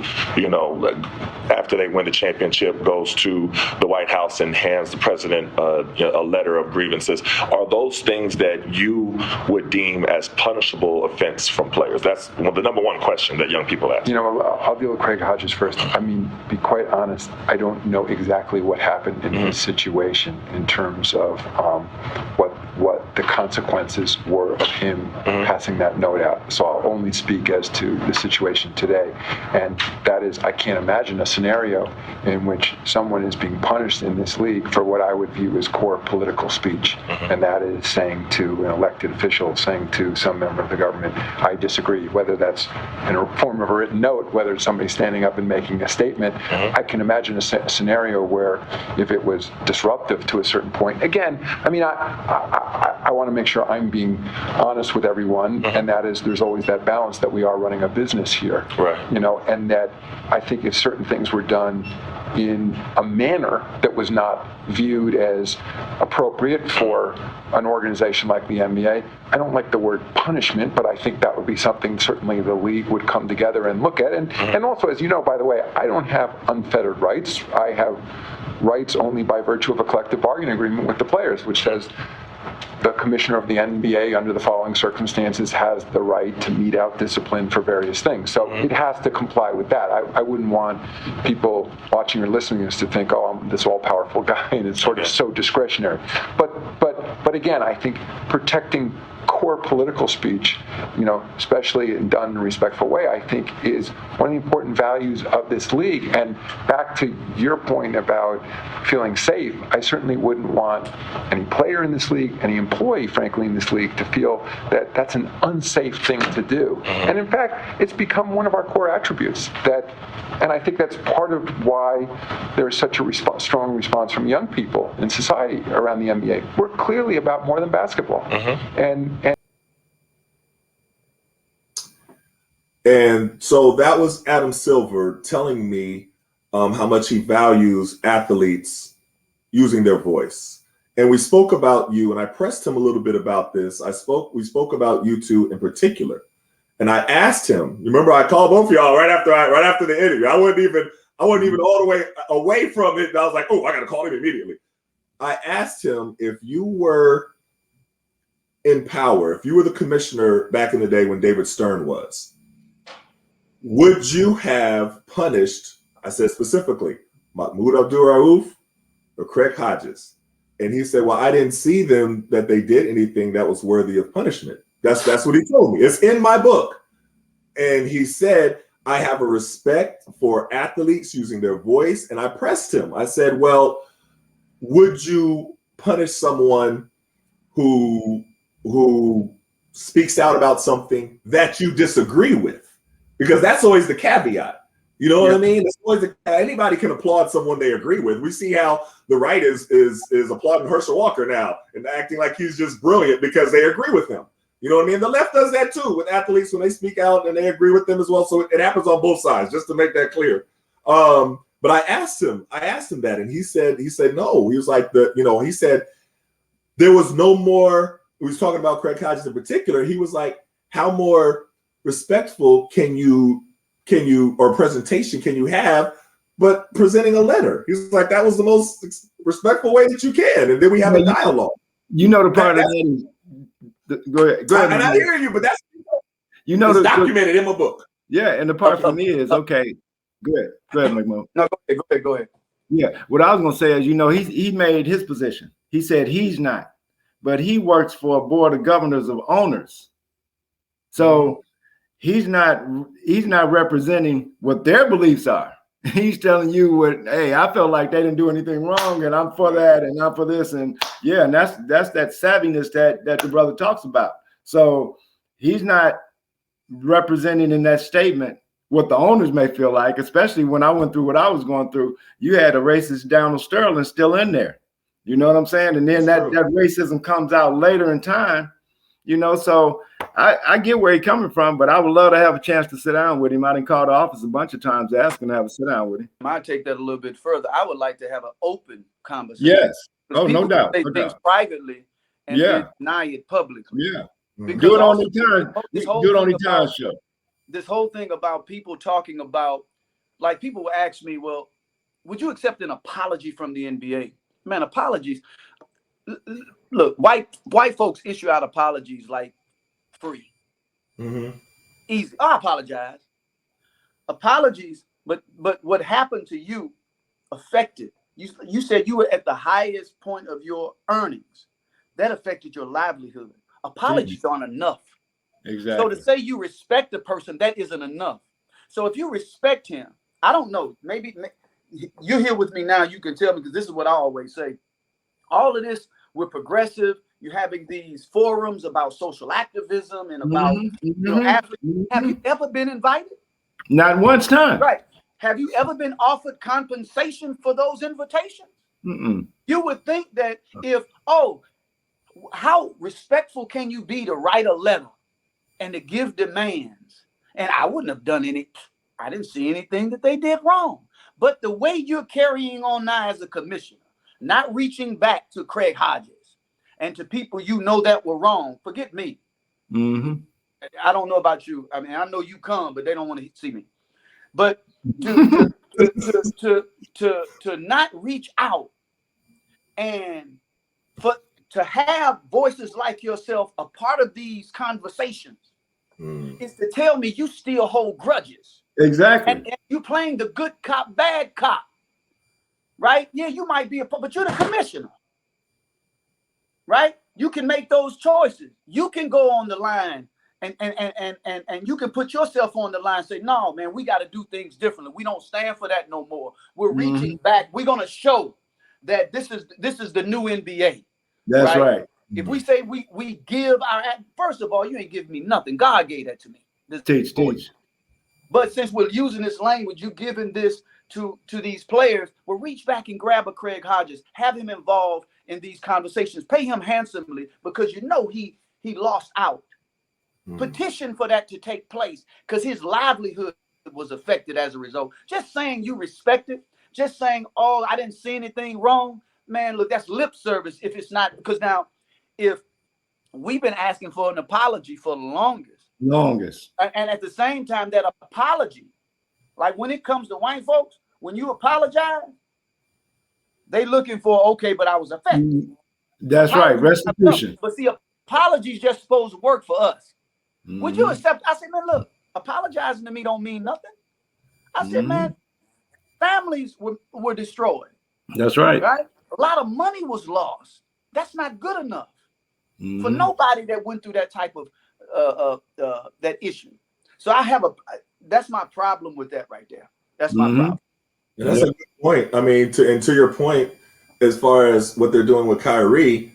after they win the championship goes to the White House and hands the president a letter of grievances. Are those things that you would deem as punishable offense from players? That's the number one question that young people ask. I'll deal with Craig Hodges first. I mean, be quite honest, I don't know exactly what happened in his situation in terms of what the consequences were of him passing that note out. So I'll only speak as to the situation today. And that is, I can't imagine a scenario in which someone is being punished in this league for what I would view as core political speech. And that is saying to an elected official, saying to some member of the government, I disagree, whether that's in a form of a written note, whether it's somebody standing up and making a statement. I can imagine a scenario where if it was disruptive to a certain point, again, I mean, I want to make sure I'm being honest with everyone, and that is there's always that balance that we are running a business here, right? And that I think if certain things were done in a manner that was not viewed as appropriate for an organization like the NBA. I don't like the word punishment, but I think that would be something certainly the league would come together and look at. And also, as you know, by the way, I don't have unfettered rights. I have rights only by virtue of a collective bargaining agreement with the players, which says the commissioner of the NBA under the following circumstances has the right to mete out discipline for various things. So it has to comply with that. I wouldn't want people watching or listening to this to think, oh, I'm this all-powerful guy and it's sort of so discretionary. But again, I think protecting core political speech, especially done in a respectful way, I think is one of the important values of this league. And back to your point about feeling safe, I certainly wouldn't want any player in this league, any employee, frankly, in this league to feel that that's an unsafe thing to do. And in fact, it's become one of our core attributes and I think that's part of why there's such a strong response from young people in society around the NBA. We're clearly about more than basketball. And so that was Adam Silver telling me how much he values athletes using their voice. And we spoke about you, and I pressed him a little bit about this. We spoke about you two in particular. And I asked him, remember I called both of y'all right after the interview. I wasn't even all the way away from it. And I was like, oh, I got to call him immediately. I asked him, if you were in power, if you were the commissioner back in the day when David Stern was, would you have punished, I said specifically, Mahmoud Abdul Rauf or Craig Hodges? And he said, well, I didn't see that they did anything that was worthy of punishment. That's what he told me. It's in my book. And he said, I have a respect for athletes using their voice. And I pressed him. I said, well, would you punish someone who speaks out about something that you disagree with? Because that's always the caveat. You know what I mean? It's always anybody can applaud someone they agree with. We see how the right is applauding Herschel Walker now and acting like he's just brilliant because they agree with him. You know what I mean? The left does that too with athletes when they speak out and they agree with them as well. So it happens on both sides, just to make that clear. But I asked him that, and he said no. He was like he said there was no more. He was talking about Craig Hodges in particular. He was like, how more respectful can you or presentation can you have but presenting a letter? He's like, that was the most respectful way that you can, and then we have a dialogue. You know, the part of that is, go ahead. And I hear you, but that's it's documented in my book. Yeah, and the part for me is okay. Go ahead, Mahmoud. No, go ahead. Yeah, what I was gonna say is, he made his position. He said he's not, but he works for a board of governors of owners, so he's not representing what their beliefs are. He's telling you hey, I felt like they didn't do anything wrong, and I'm for that, and I'm for this, and and that's that savviness that the brother talks about. So he's not representing in that statement what the owners may feel like, especially when I went through what I was going through. You had a racist Donald Sterling still in there. You know what I'm saying? And then that racism comes out later in time. So I get where he's coming from, but I would love to have a chance to sit down with him. I didn't call the office a bunch of times asking to have a sit down with him. I take that a little bit further. I would like to have an open conversation. Yes. Oh, no doubt. Say things privately and then deny it publicly. Yeah. Because do it on the time. Do it on the time show. This whole thing about people talking about, like, people will ask me, well, would you accept an apology from the NBA? Man, apologies. Look, white folks issue out apologies like free. Mm-hmm. Easy. I apologize. Apologies, but what happened to you affected. You said you were at the highest point of your earnings. That affected your livelihood. Apologies aren't enough. Exactly. So to say you respect the person, that isn't enough. So if you respect him, I don't know, maybe you're here with me now, you can tell me, because this is what I always say. All of this, we're progressive. You're having these forums about social activism and about athletes. Have you ever been invited? Not once time. Right. Have you ever been offered compensation for those invitations? Mm-mm. You would think that how respectful can you be to write a letter and to give demands? And I wouldn't have done any. I didn't see anything that they did wrong. But the way you're carrying on now as a commissioner, not reaching back to Craig Hodges and to people that were wrong, forget me. Mm-hmm. I don't know about you. I mean, I know you come, but they don't want to see me. But to not reach out and to have voices like yourself a part of these conversations is to tell me you still hold grudges. Exactly. And you playing the good cop, bad cop. Right? Yeah, you might be but you're the commissioner. Right? You can make those choices. You can go on the line and you can put yourself on the line and say, no, man, we got to do things differently. We don't stand for that no more. We're reaching back. We're going to show that this is the new NBA. That's right. If we say we give first of all, you ain't giving me nothing. God gave that to me. Teach. But since we're using this language, you're giving this to these players, well, reach back and grab a Craig Hodges, have him involved in these conversations, pay him handsomely because he lost out. Petition for that to take place because his livelihood was affected as a result. Just saying you respect it, just saying, oh, I didn't see anything wrong. Man, look, that's lip service if it's not, because now if we've been asking for an apology for the longest. And at the same time, that apology, like when it comes to white folks, when you apologize, they looking for, okay, but I was affected. That's right, restitution. But see, apologies just supposed to work for us. Would you accept? I said, man, look, apologizing to me don't mean nothing. I said, man, families were destroyed. That's right. Right? A lot of money was lost. That's not good enough for nobody that went through that type of that issue. So that's my problem with that right there. That's my problem. And that's a good point. I mean, to your point, as far as what they're doing with Kyrie,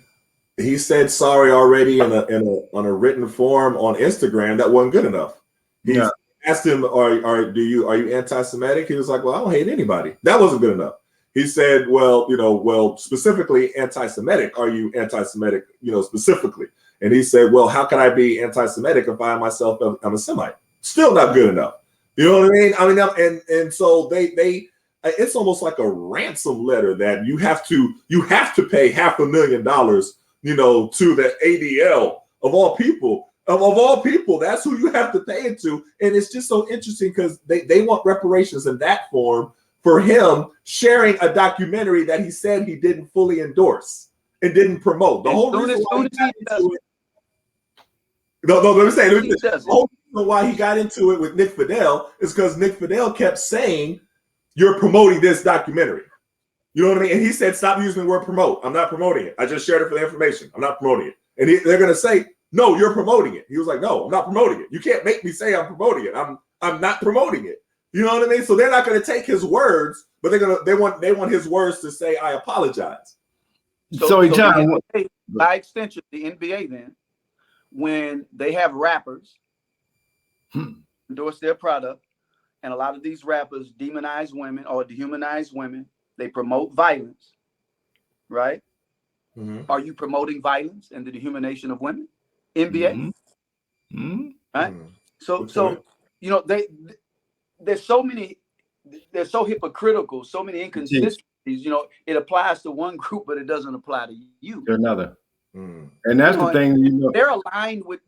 he said sorry already on a written form on Instagram. That wasn't good enough. He asked him, "Are you anti-Semitic?" He was like, "Well, I don't hate anybody." That wasn't good enough. He said, well, specifically anti-Semitic. Are you anti-Semitic? Specifically. And he said, well, how can I be anti-Semitic if I myself am a Semite? Still not good enough. You know what I mean? And so they it's almost like a ransom letter that you have to pay $500,000, to the ADL of all people. Of all people, that's who you have to pay it to. And it's just so interesting because they want reparations in that form for him sharing a documentary that he said he didn't fully endorse and didn't promote. The whole reason why he got into it. Let me say, the whole reason why he got into it with Nick Fidel is because Nick Fidel kept saying, "You're promoting this documentary." You know what I mean? And he said, "Stop using the word promote. I'm not promoting it. I just shared it for the information. I'm not promoting it." And they're going to say, "No, you're promoting it." He was like, "No, I'm not promoting it. You can't make me say I'm promoting it. I'm not promoting it." You know what I mean? So they're not going to take his words, but they want his words to say, "I apologize." So John, by extension, the NBA then, when they have rappers endorse their product, and a lot of these rappers demonize women or dehumanize women, they promote violence, right? Mm-hmm. Are you promoting violence and the dehumanization of women? NBA, right? So there's so many, they're so hypocritical, so many inconsistencies. It applies to one group, but it doesn't apply to you. To another. And that's the thing. They're aligned with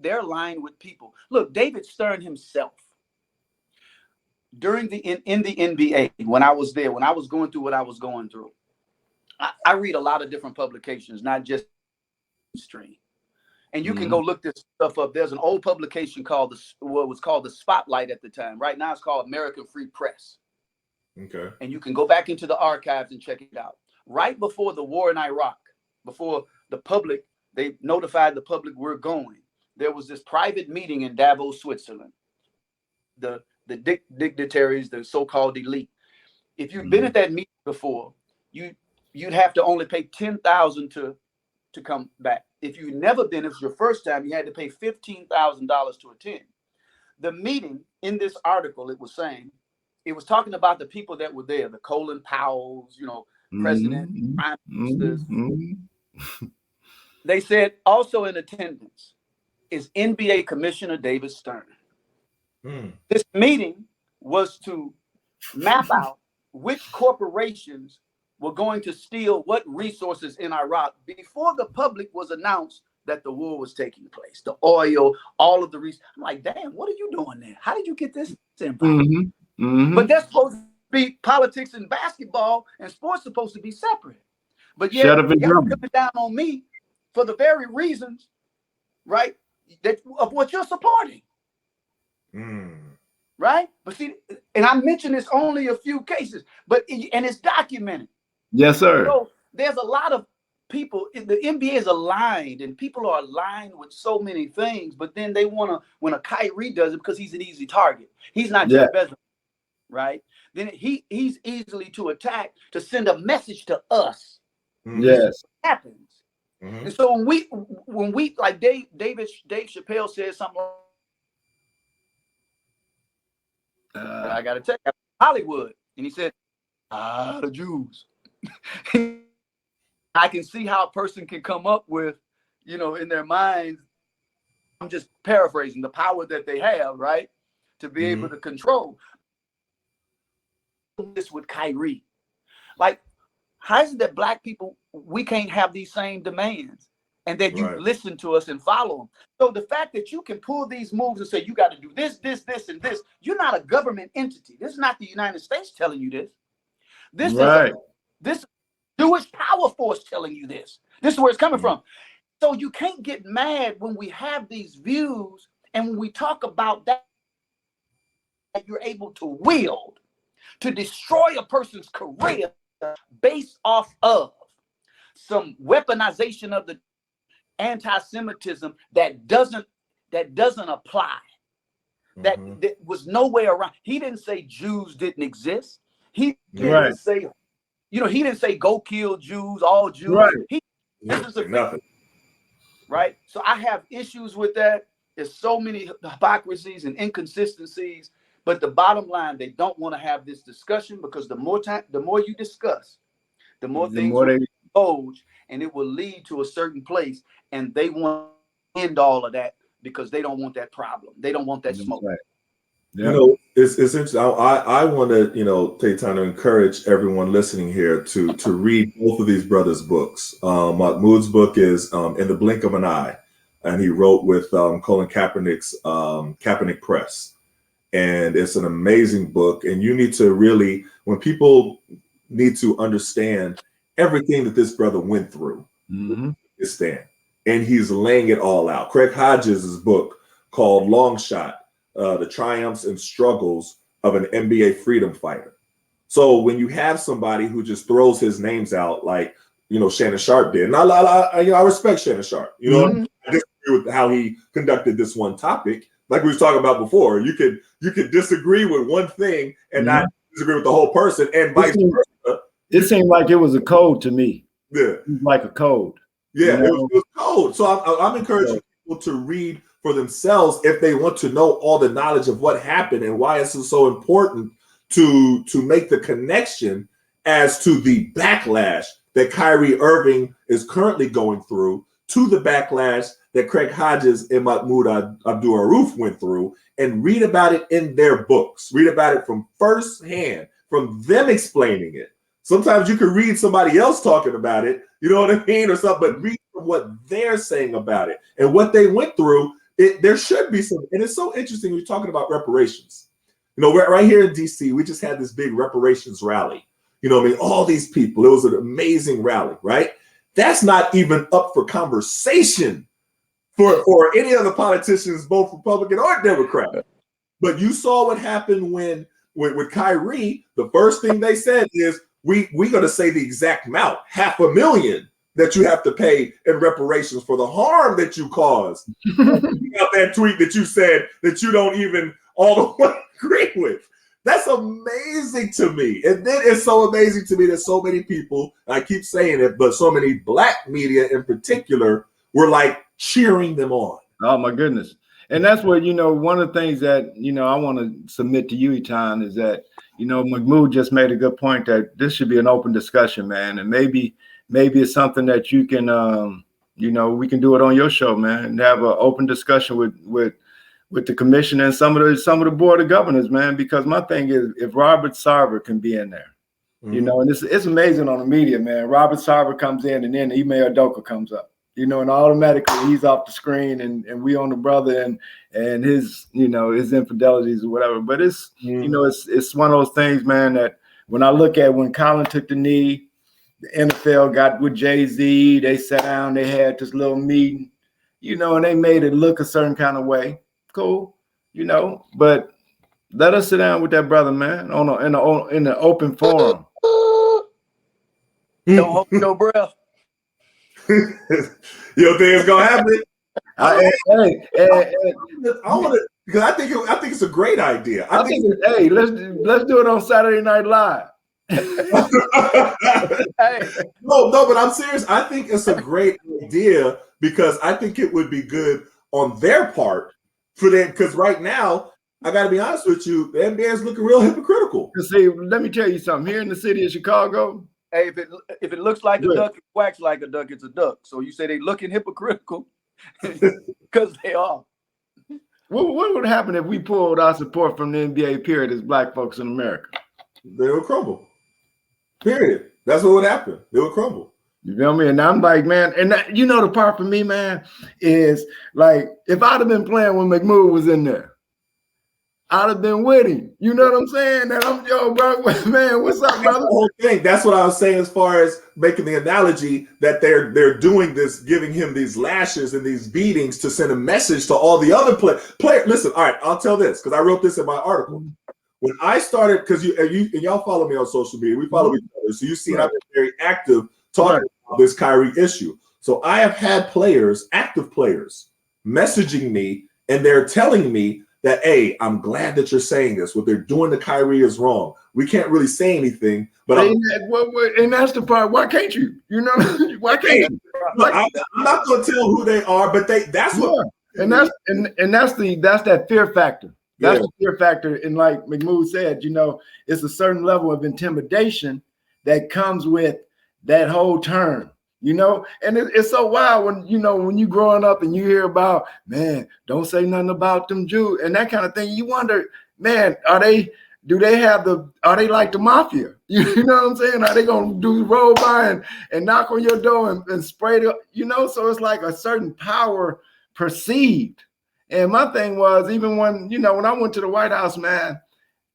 people. Look, David Stern himself, during in the NBA, when I was there, when I was going through what I was going through, I read a lot of different publications, not just stream. And you can go look this stuff up. There's an old publication called what was called the Spotlight at the time. Right now it's called American Free Press. Okay. And you can go back into the archives and check it out. Right before the war in Iraq, before the public, they notified the public we're going, there was this private meeting in Davos, Switzerland. The dignitaries, the so-called elite. If you've been at that meeting before, you'd have to only pay $10,000 to come back. If you've never been, if it's your first time, you had to pay $15,000 to attend. The meeting, in this article, it was talking about the people that were there, the Colin Powells, president, prime ministers. They said also in attendance is NBA Commissioner David Stern. This meeting was to map out which corporations were going to steal what resources in Iraq before the public was announced that the war was taking place. The oil, all of the reasons. I'm like, damn, what are you doing there? How did you get this info? But that's supposed to be politics and basketball, and sports supposed to be separate. But yeah, y'all coming down on me for the very reasons, right, of what you're supporting. Right? But see, and I mentioned this only a few cases, and it's documented. Yes, sir. So there's a lot of people, the NBA is aligned, and people are aligned with so many things, but then they want to, when a Kyrie does it, because he's an easy target. He's not just Bezos, right? Then he's easily to attack, to send a message to us. Yes. It happens. And so when we like Dave Chappelle said something, I got to tell you, Hollywood, and he said, the Jews. I can see how a person can come up with, in their minds, I'm just paraphrasing, the power that they have, right, to be able to control this with Kyrie. Like, how is it that Black people, we can't have these same demands, and that you listen to us and follow them? So the fact that you can pull these moves and say, you got to do this, this, this, and this, you're not a government entity. This is not the United States telling you this. This is Jewish power force telling you this. This is where it's coming from. So you can't get mad when we have these views, and when we talk about that you're able to wield to destroy a person's career based off of some weaponization of the anti-Semitism that doesn't that doesn't apply. That was no way around. He didn't say Jews didn't exist. He didn't say, he didn't say go kill Jews, all Jews. Right. This is nothing. Right. So I have issues with that. There's so many hypocrisies and inconsistencies. But the bottom line, they don't want to have this discussion, because the more you discuss, the more things will divulge, and it will lead to a certain place. And they want to end all of that because they don't want that problem. They don't want that smoke. Right. Yeah. It's interesting. I want to, take time to encourage everyone listening here to read both of these brothers' books. Mahmoud's book is In the Blink of an Eye, and he wrote with Colin Kaepernick's Kaepernick Press. And it's an amazing book. And you need to really, when people need to understand everything that this brother went through, stand. And he's laying it all out. Craig Hodges' book called Long Shot, The Triumphs and Struggles of an NBA Freedom Fighter. So when you have somebody who just throws his names out like, Shannon Sharp did, and I respect Shannon Sharp, I disagree with how he conducted this one topic. Like we was talking about before, you could disagree with one thing and not disagree with the whole person, and vice versa. It seemed like it was a code to me. Yeah, like a code. Yeah, it was code. So I'm encouraging people to read for themselves if they want to know all the knowledge of what happened and why it's so important to make the connection as to the backlash that Kyrie Irving is currently going through, to the backlash that Craig Hodges and Mahmoud Abdul Rauf went through, and read about it in their books. Read about it from firsthand, from them explaining it. Sometimes you can read somebody else talking about it, you know what I mean, or something, but read from what they're saying about it and what they went through. There should be some, and it's so interesting when you're talking about reparations. Right here in DC, we just had this big reparations rally. All these people, it was an amazing rally, right? That's not even up for conversation for any other politicians, both Republican or Democrat. But you saw what happened with Kyrie. The first thing they said is, we're going to say the exact amount, $500,000 that you have to pay in reparations for the harm that you caused. Out that tweet that you said that you don't even all the way agree with. That's amazing to me. And then it's so amazing to me that so many people, I keep saying it, but so many Black media in particular were like cheering them on. Oh my goodness. And that's what, one of the things that, I want to submit to you, Etan, is that, Mahmoud just made a good point that this should be an open discussion, man. And maybe it's something that you can, we can do it on your show, man, and have an open discussion with the commission and some of the board of governors, man, because my thing is, if Robert Sarver can be in there, and it's amazing on the media, man. Robert Sarver comes in and then the email Doka comes up. And automatically he's off the screen and we on the brother and his, his infidelities or whatever. But it's, it's one of those things, man, that when I look at when Colin took the knee, the NFL got with Jay-Z, they sat down, they had this little meeting, and they made it look a certain kind of way. Cool, but let us sit down with that brother, man, in the open forum. Don't hold your breath. You don't think it's gonna happen? I want to, because I think it's a great idea. I think let's do it on Saturday Night Live. No, but I'm serious. I think it's a great idea because I think it would be good on their part for them. Because right now, I got to be honest with you, the NBA is looking real hypocritical. See, let me tell you something. Here in the city of Chicago. Hey, if it looks like a duck, it quacks like a duck, it's a duck. So you say they looking hypocritical because they are. What would happen if we pulled our support from the NBA, period, as Black folks in America? They would crumble. Period. That's what would happen. They would crumble. You feel me? And I'm like, man, and that, the part for me, man, is like, if I'd have been playing when Mahmoud was in there, I'd have been with him. You know what I'm saying? And I'm, bro, man, what's up, brother? The whole thing. That's what I was saying as far as making the analogy that they're doing this, giving him these lashes and these beatings to send a message to all the other players. Listen, all right, I'll tell this because I wrote this in my article. When I started, because you and y'all follow me on social media, we follow each other, so you see I've been very active talking about this Kyrie issue. So I have had players, active players, messaging me and they're telling me that, hey, I'm glad that you're saying this. What they're doing to Kyrie is wrong. We can't really say anything, but and that's the part. Why can't you? You know, why can't you? Look, I'm not going to tell who they are, but that's what. And that's that fear factor. That's the fear factor. And like Mahmoud said, you know, it's a certain level of intimidation that comes with that whole term. You know, and it's so wild when, you know, when you growing up and you hear about, man, don't say nothing about them Jews and that kind of thing. You wonder, man, are they like the mafia? You know what I'm saying? Are they going to roll by and knock on your door and spray the, you know? So it's like a certain power perceived. And my thing was, even when, you know, when I went to the White House, man,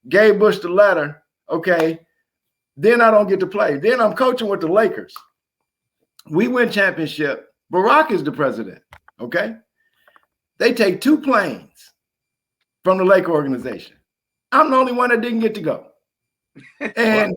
gave Bush the letter, okay, then I don't get to play. Then I'm coaching with the Lakers. We win championship. Barack is the president, okay? They take 2 planes from the Laker organization. I'm the only one that didn't get to go. And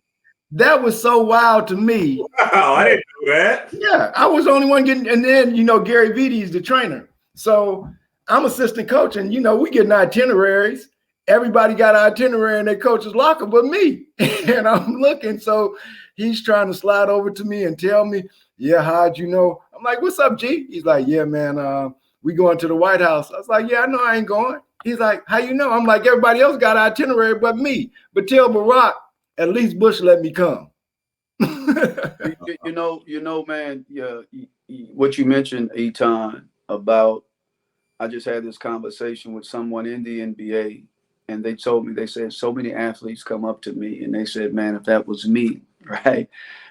that was so wild to me. Wow, I didn't know that. Yeah, I was the only one getting, and then, you know, Gary Vitti is the trainer. So I'm assistant coach, and, you know, we getting itineraries. Everybody got an itinerary in their coach's locker but me. And I'm looking, so he's trying to slide over to me and tell me, yeah, how'd you know? I'm like, what's up, G? He's like, yeah, man, we going to the White House. I was like, yeah, I know I ain't going. He's like, how you know? I'm like, everybody else got an itinerary but me. But tell Barack, at least Bush let me come. you know, man, yeah, what you mentioned, Etan, about, I just had this conversation with someone in the NBA, and they told me, they said, so many athletes come up to me and they said, man, if that was me, right,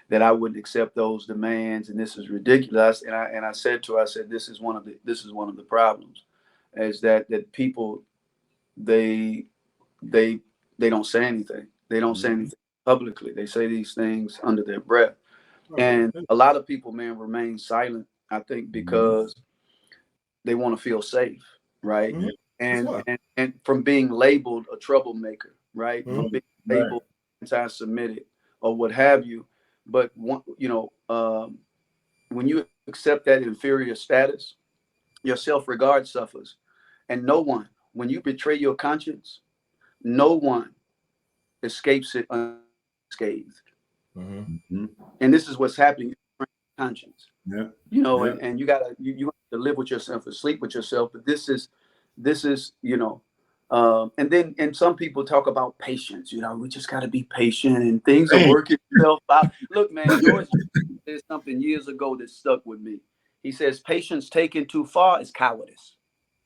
that I wouldn't accept those demands, and this is ridiculous. And I said to her, I said, this is one of the problems, is that people, they don't say anything. They don't say anything publicly. They say these things under their breath. And a lot of people, man, remain silent, I think, because they want to feel safe, right? And from being labeled a troublemaker, right? From being labeled anti-Semitic or what have you. But you know, when you accept that inferior status, your self-regard suffers. And no one, when you betray your conscience, no one escapes it unscathed. And this is what's happening in conscience. You know, and you gotta you have to live with yourself and sleep with yourself. But this is, you know, and some people talk about patience. You know, we just got to be patient and things are working itself out. Look, man, George said something years ago that stuck with me. He says, patience taken too far is cowardice.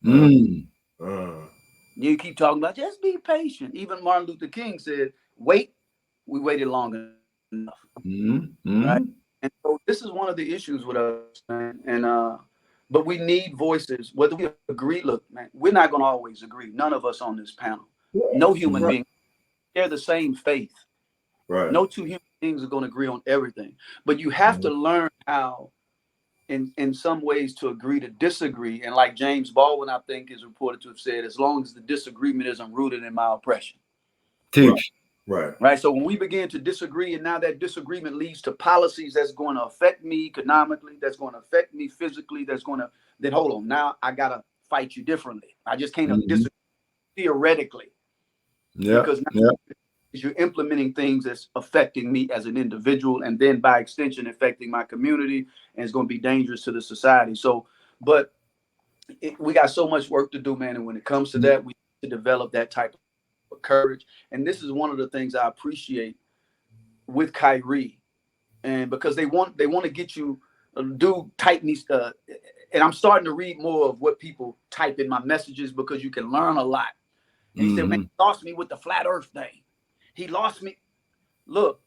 You keep talking about just be patient. Even Martin Luther King said, wait, we waited long enough. Right? And so this is one of the issues with us, man. And but we need voices, whether we agree. Look, man, we're not going to always agree. None of us on this panel. No human being share the same faith. Right. No two human beings are going to agree on everything. But you have to learn how, in some ways, to agree to disagree. And like James Baldwin, I think, is reported to have said, as long as the disagreement isn't rooted in my oppression. Teach. Right. So when we begin to disagree, and now that disagreement leads to policies that's going to affect me economically, that's going to affect me physically, that's going to, then hold on, now I got to fight you differently. I just can't disagree theoretically. Because now you're implementing things that's affecting me as an individual, and then by extension affecting my community, and it's going to be dangerous to the society. So, but we got so much work to do, man. And when it comes to that, we need to develop that type of courage. And this is one of the things I appreciate with Kyrie, and because they want to get you do type me stuff. And I'm starting to read more of what people type in my messages, because you can learn a lot. And he said, man, he lost me with the flat earth thing. He lost me. Look,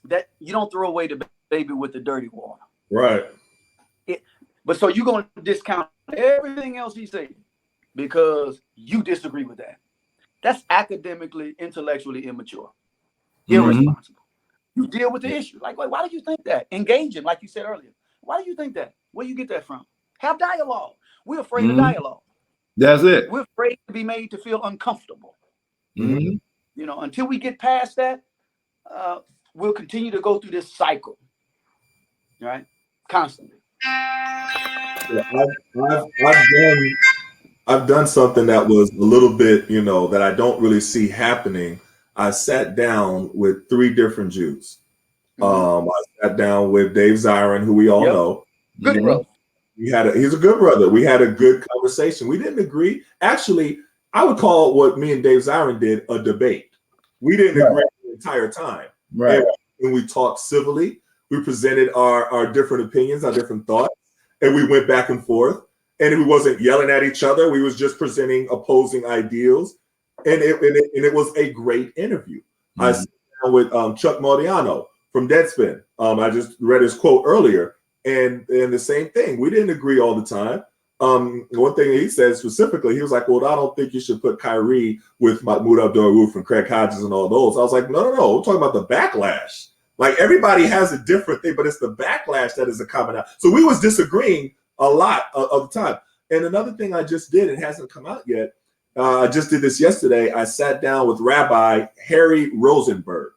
that you don't throw away the baby with the dirty water. Right. But so you're going to discount everything else he said because you disagree with that. That's academically, intellectually immature, irresponsible. You deal with the issue. Like, why do you think that? Engage him, like you said earlier. Why do you think that? Where do you get that from? Have dialogue. We're afraid of dialogue. That's it. We're afraid to be made to feel uncomfortable. You know, until we get past that, we'll continue to go through this cycle, right? Constantly. I've done I've done something that was a little bit, that I don't really see happening. I sat down with 3 different Jews. I sat down with Dave Zirin, who we all know. Good brother. He's a good brother. We had a good conversation. We didn't agree. Actually, I would call what me and Dave Zirin did a debate. We didn't agree the entire time. Right. And when we talked civilly, we presented our different opinions, our different thoughts, and we went back and forth. And we wasn't yelling at each other. We was just presenting opposing ideals. And it was a great interview. I sat down with Chuck Modiano from Deadspin. I just read his quote earlier. And the same thing. We didn't agree all the time. One thing he said specifically, he was like, well, I don't think you should put Kyrie with Mahmoud Abdul Rauf and Craig Hodges and all those. I was like, no. We're talking about the backlash. Like, everybody has a different thing, but it's the backlash that is a common out. So we was disagreeing a lot of the time. And another thing I just did, it hasn't come out yet. I just did this yesterday. I sat down with Rabbi Harry Rosenberg.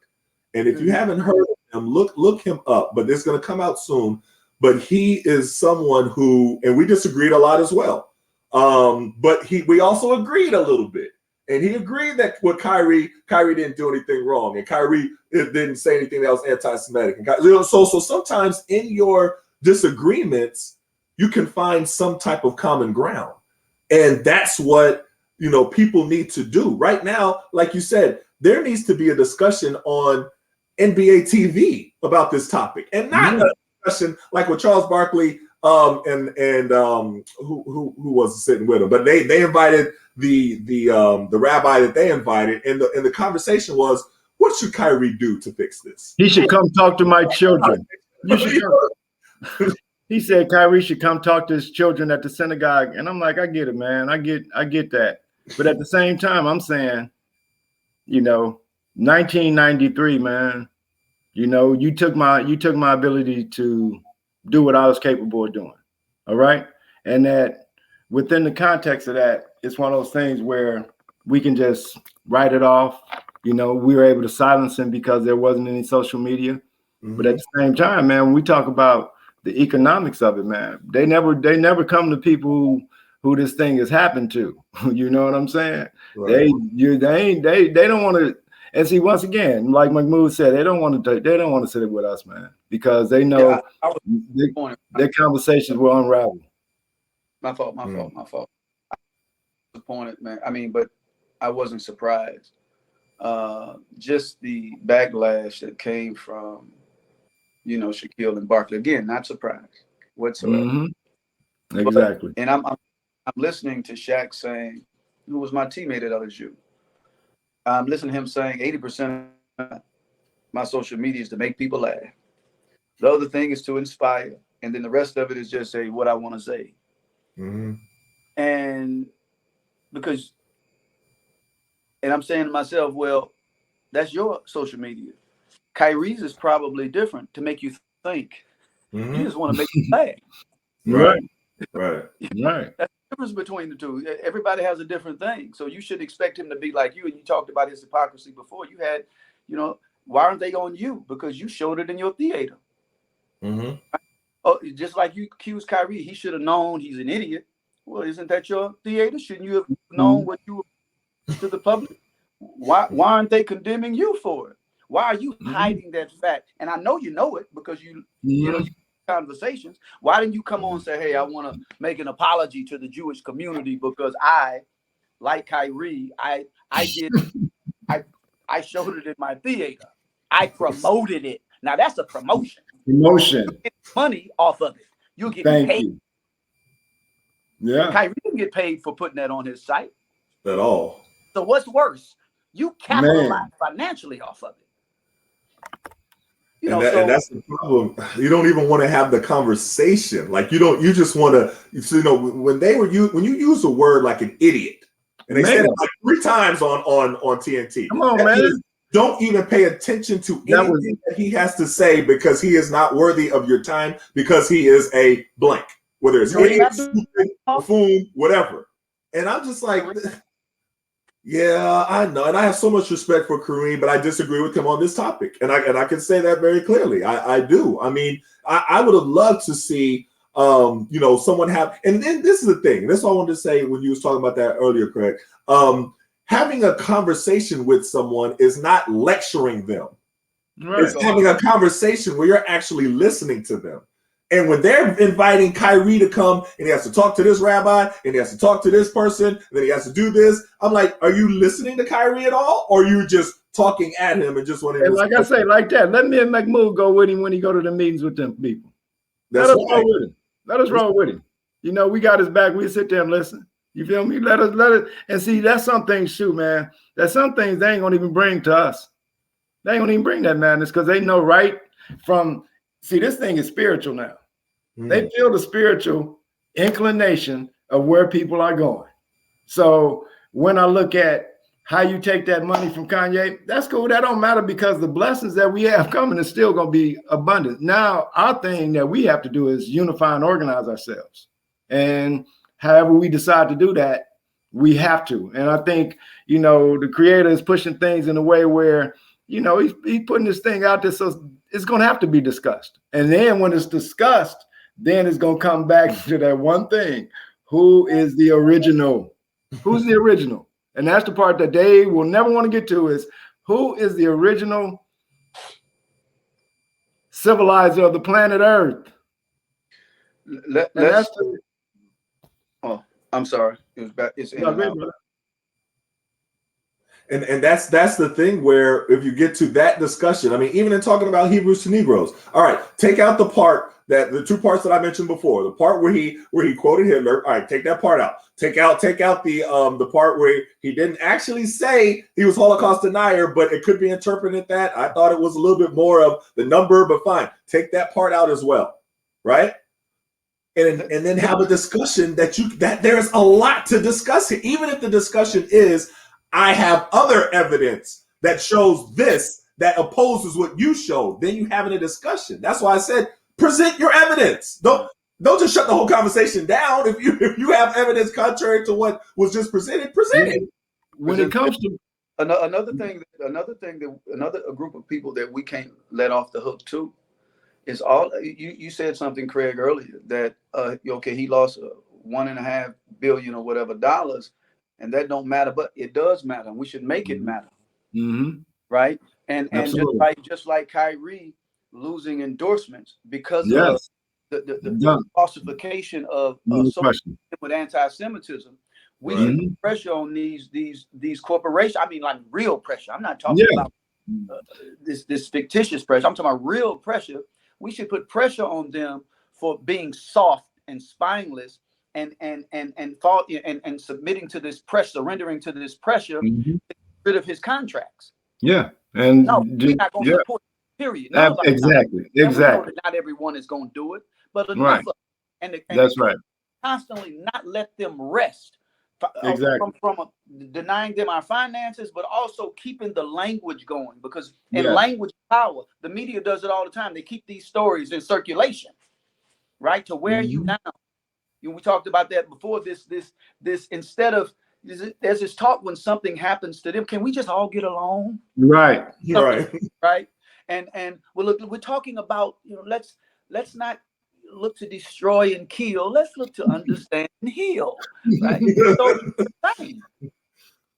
And if you haven't heard of him, look him up. But it's going to come out soon. But he is someone who, and we disagreed a lot as well. But we also agreed a little bit. And he agreed that with Kyrie didn't do anything wrong. And Kyrie didn't say anything that was anti-Semitic. And so sometimes in your disagreements, you can find some type of common ground. And that's what, people need to do. Right now, like you said, there needs to be a discussion on NBA TV about this topic. And not a discussion like with Charles Barkley and who was sitting with him. But they invited the rabbi that they invited. And the conversation was, what should Kyrie do to fix this? He should come talk to my children. You should come. He said Kyrie should come talk to his children at the synagogue. And I'm like, I get it, man. I get that. But at the same time, I'm saying, 1993, man, you took my ability to do what I was capable of doing. All right. And that within the context of that, it's one of those things where we can just write it off. We were able to silence him because there wasn't any social media. Mm-hmm. But at the same time, man, when we talk about the economics of it, man, they never come to people who this thing has happened to. You know what I'm saying? Right. They don't want to. And see, once again, like Mahmoud said, they don't want to sit with us, man, because they know their conversations will unravel. My fault. I was disappointed, man. I mean, but I wasn't surprised. Just the backlash that came from, Shaquille and Barkley. Again, not surprised whatsoever. Mm-hmm. Exactly. And I'm listening to Shaq saying, who was my teammate at LSU. I'm listening to him saying 80% of my social media is to make people laugh. The other thing is to inspire. And then the rest of it is just say what I want to say. Mm-hmm. And I'm saying to myself, well, that's your social media. Kyrie's is probably different to make you think. Mm-hmm. You just want to make you laugh. Right. That's the difference between the two. Everybody has a different thing. So you should expect him to be like you. And you talked about his hypocrisy before. You had, why aren't they on you? Because you showed it in your theater. Mm-hmm. Oh, just like you accused Kyrie, he should have known he's an idiot. Well, isn't that your theater? Shouldn't you have known what you were to the public? Why aren't they condemning you for it? Why are you hiding that fact? And I know you know it because you conversations. Why didn't you come on and say, hey, I want to make an apology to the Jewish community because I, like Kyrie, I showed it in my theater. I promoted it. Now that's a promotion. You get money off of it. You get paid. You. Yeah. Kyrie didn't get paid for putting that on his site at all. So what's worse? You capitalize financially off of it. And that's the problem. You don't even want to have the conversation. Like you just want to, when you use a word like an idiot, and they said it like 3 times on TNT. Come on, man. Don't even pay attention to anything that he has to say because he is not worthy of your time because he is a blank, whether it's idiot, stupid, buffoon, whatever. And I'm just like, yeah, I know. And I have so much respect for Kareem, but I disagree with him on this topic. And I can say that very clearly. I do. I mean, I would have loved to see you know, someone have, and then this is the thing. This is what I wanted to say when you was talking about that earlier, Craig. Having a conversation with someone is not lecturing them. Right. It's having a conversation where you're actually listening to them. And when they're inviting Kyrie to come and he has to talk to this rabbi and he has to talk to this person, and then he has to do this, I'm like, are you listening to Kyrie at all? Or are you just talking at him and just wanting to... Like I say, like that, let me and Mahmoud go with him when he go to the meetings with them people. Let us roll with him. Let us roll with him. You know, we got his back. We sit there and listen. You feel me? Let it. And see, that's some things, shoot, man. That's some things they ain't gonna even bring to us. They ain't gonna even bring that madness because they know right from. See, this thing is spiritual now. They feel the spiritual inclination of where people are going. So when I look at how you take that money from Kanye, that's cool. That don't matter because the blessings that we have coming is still gonna be abundant. Now, our thing that we have to do is unify and organize ourselves. And however we decide to do that, we have to. And I think, you know, the creator is pushing things in a way where, you know, he's putting this thing out there. So it's going to have to be discussed. And then when it's discussed, then it's going to come back to that one thing. Who is the original? Who's the original? And that's the part that they will never want to get to is who is the original civilizer of the planet Earth? Oh, I'm sorry. It was back. It's in and out. And that's the thing where if you get to that discussion, I mean, even in talking about Hebrews to Negroes, all right, take out the part that the two parts that I mentioned before, the part where he quoted Hitler. All right, take that part out. Take out the part where he didn't actually say he was Holocaust denier, but it could be interpreted that. I thought it was a little bit more of the number, but fine. Take that part out as well, right? And then have a discussion that there's a lot to discuss here. Even if the discussion is, I have other evidence that shows this that opposes what you showed, then you having a discussion. That's why I said present your evidence. Don't just shut the whole conversation down. If you have evidence contrary to what was just presented, present it. When it comes to another group of people that we can't let off the hook too. Is all you said something, Craig, earlier that he lost $1.5 billion or whatever dollars, and that don't matter, but it does matter. And we should make it matter, right? And just like Kyrie losing endorsements because of the falsification of social with anti-Semitism, we should put pressure on these corporations. I mean, like real pressure. I'm not talking about this fictitious pressure. I'm talking about real pressure. We should put pressure on them for being soft and spineless and submitting to this pressure, surrendering to this pressure, rid of his contracts. Yeah, and no, we're not going to support. Period. No, exactly. Not everyone is going to do it, but enough. And that's right. Constantly not let them rest. From denying them our finances, but also keeping the language going, because language power, the media does it all the time. They keep these stories in circulation, right, to wear you down. We talked about that before. This instead of there's this talk when something happens to them, can we just all get along? Right. And we're talking about, let's not look to destroy and kill. Let's look to understand and heal. Right? So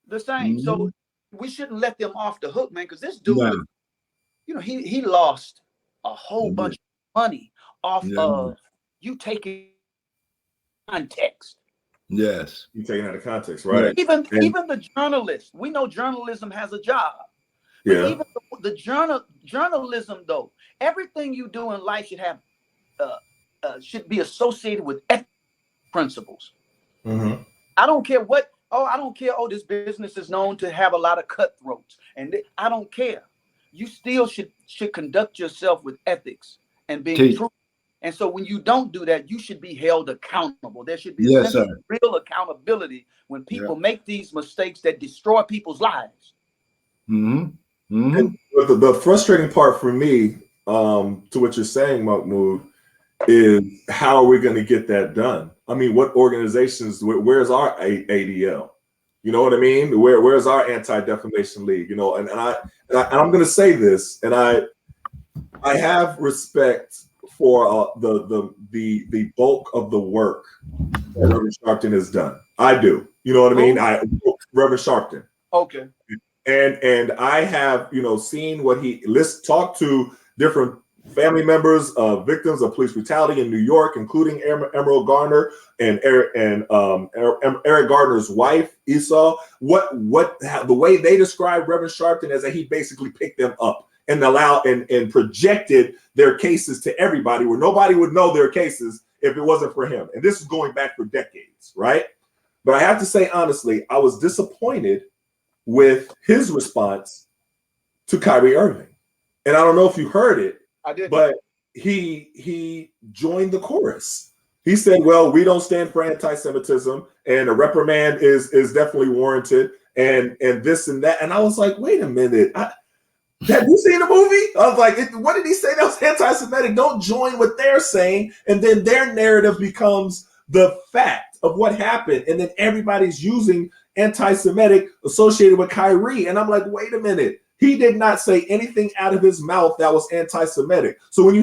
the same. So we shouldn't let them off the hook, man, because this dude, he lost a whole bunch of money off of you taking context. Yes, you taking out of context, right? Even the journalists. We know journalism has a job. But even the journalism, though, everything you do in life should be associated with ethical principles. I don't care what. I don't care. This business is known to have a lot of cutthroats, and I don't care. You still should conduct yourself with ethics and being true. And so when you don't do that, you should be held accountable. There should be a sense of real accountability when people make these mistakes that destroy people's lives. And the frustrating part for me, to what you're saying, Mahmoud, is how are we going to get that done? I mean, what organizations? Where's our ADL? You know what I mean? Where's our Anti-Defamation League? And I'm going to say this, and I have respect for the bulk of the work that Reverend Sharpton has done. I do. You know what I mean? Reverend Sharpton. Okay. And I have, seen what he talked to different family members of victims of police brutality in New York, including Emerald Garner and Eric Garner's wife, Esau. The way they described Reverend Sharpton is that he basically picked them up and and projected their cases to everybody, where nobody would know their cases if it wasn't for him. And this is going back for decades, right? But I have to say, honestly, I was disappointed with his response to Kyrie Irving. And I don't know if you heard it, I did, but he joined the chorus. He said, well, we don't stand for anti-Semitism, and a reprimand is definitely warranted, and this and that. And I was like, wait a minute. Have you seen the movie? I was like, what did he say that was anti-Semitic? Don't join what they're saying. And then their narrative becomes the fact of what happened. And then everybody's using anti-Semitic associated with Kyrie. And I'm like, wait a minute. He did not say anything out of his mouth that was anti-Semitic. So when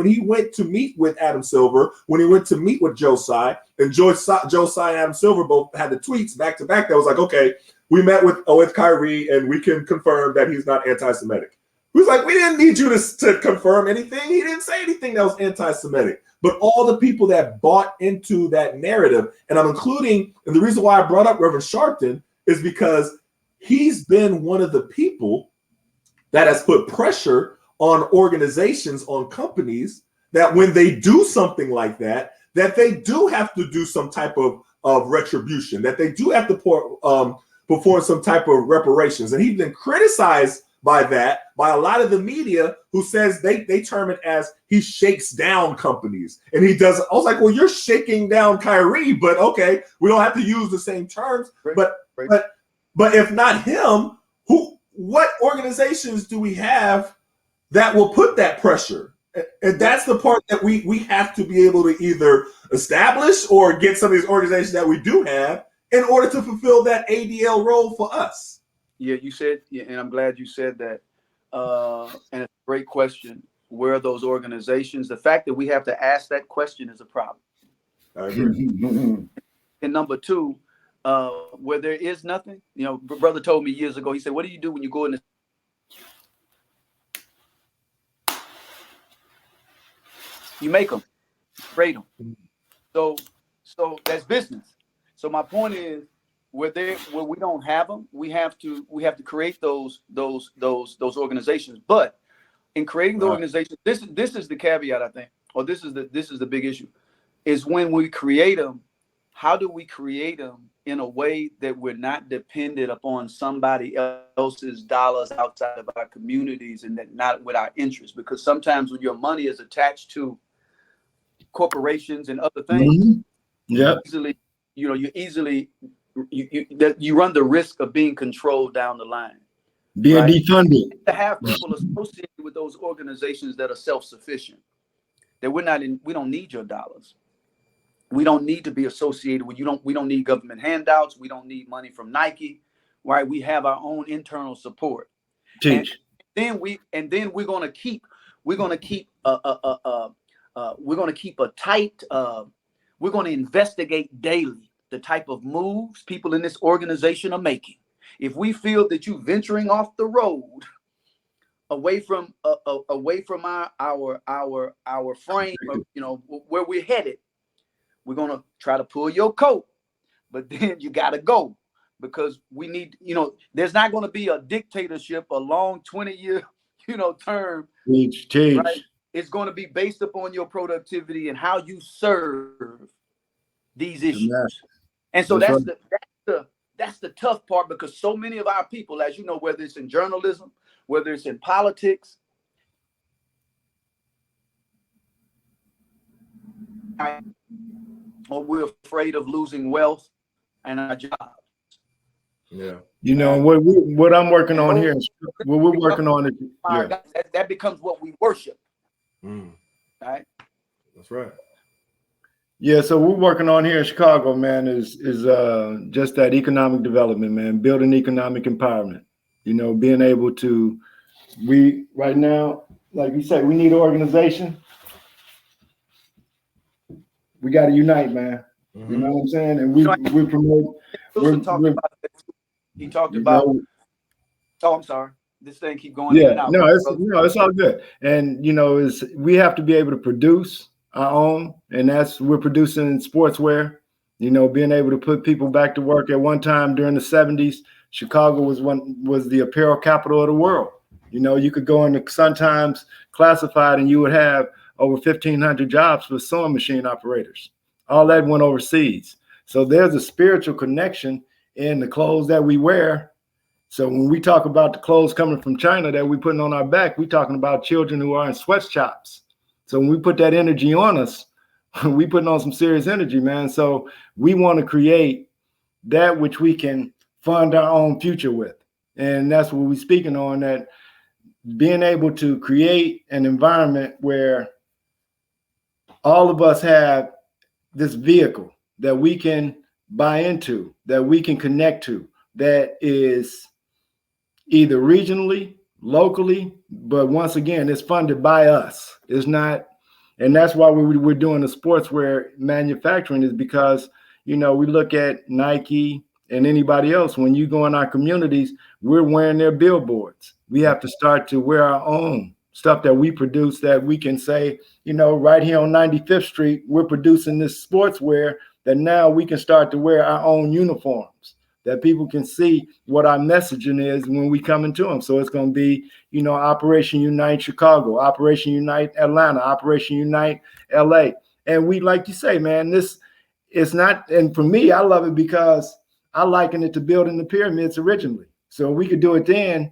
he went to meet with Adam Silver, when he went to meet with Joe Tsai, and Joe Tsai and Adam Silver both had the tweets back to back, that was like, okay, we met with Kyrie and we can confirm that he's not anti-Semitic. He was like, we didn't need you to confirm anything. He didn't say anything that was anti-Semitic. But all the people that bought into that narrative, and I'm including, and the reason why I brought up Reverend Sharpton is because he's been one of the people that has put pressure on organizations, on companies, that when they do something like that, that they do have to do some type of retribution, that they do have to perform some type of reparations. And he's been criticized by a lot of the media, who says they term it as he shakes down companies. And he does. I was like, well, you're shaking down Kyrie, but okay, we don't have to use the same terms. But if not him, what organizations do we have that will put that pressure? And that's the part that we have to be able to either establish or get some of these organizations that we do have in order to fulfill that ADL role for us. Yeah, you said, and I'm glad you said that. And it's a great question. Where are those organizations? The fact that we have to ask that question is a problem. I agree. And number two, where there is nothing, brother told me years ago, he said, what do you do when you go in the... You make them, create them. So that's business. So my point is, where we don't have them, we have to create those organizations. But in creating the organization, this is the caveat, I think, or this is the big issue, is when we create them, how do we create them in a way that we're not dependent upon somebody else's dollars outside of our communities, and that not with our interests? Because sometimes when your money is attached to corporations and other things, you run the risk of being controlled down the line. Being defunded. To have people associated with those organizations that are self-sufficient, that we don't need your dollars. We don't need to be associated with you. We don't need government handouts. We don't need money from Nike. Right? We have our own internal support. Teach. And then we're going to keep a tight. We're going to investigate daily the type of moves people in this organization are making. If we feel that you're venturing off the road, away from our frame, of, where we're headed, we're gonna try to pull your coat. But then you gotta go, because we need, there's not going to be a dictatorship, a long 20-year, term. Teach. Right? It's going to be based upon your productivity and how you serve these issues. And so that's the tough part, because so many of our people, as you know, whether it's in journalism, whether it's in politics, or we're afraid of losing wealth and our jobs. Yeah. What I'm working on here, what we're working on is that becomes what we worship. Right? That's right. Yeah, so we're working on here in Chicago, man, is just that economic development, man, building economic empowerment. Being able to, right now, like you said, we need organization. We got to unite, man. You know what I'm saying? And we promote. Wilson talked about that. He talked about. Oh, I'm sorry. This thing keep going in and out. No, it's all good. And we have to be able to produce our own, and we're producing sportswear. Being able to put people back to work. At one time during the 70s, Chicago was the apparel capital of the world. You could go in the Sun-Times classified, and you would have over 1,500 jobs for sewing machine operators. All that went overseas. So there's a spiritual connection in the clothes that we wear. So when we talk about the clothes coming from China that we're putting on our back, we're talking about children who are in sweatshops. So when we put that energy on us, we putting on some serious energy, man. So we want to create that which we can fund our own future with. And that's what we're speaking on, that being able to create an environment where all of us have this vehicle that we can buy into, that we can connect to, that is either regionally, locally, but once again, it's funded by us. It's not, and that's why we're doing the sportswear manufacturing, is because, we look at Nike and anybody else. When you go in our communities, we're wearing their billboards. We have to start to wear our own stuff that we produce, that we can say, right here on 95th Street, we're producing this sportswear that now we can start to wear our own uniforms, that people can see what our messaging is when we come into them. So it's going to be, Operation Unite Chicago, Operation Unite Atlanta, Operation Unite LA. And we, like you say, man, this is not, and for me, I love it because I liken it to building the pyramids originally. So we could do it then.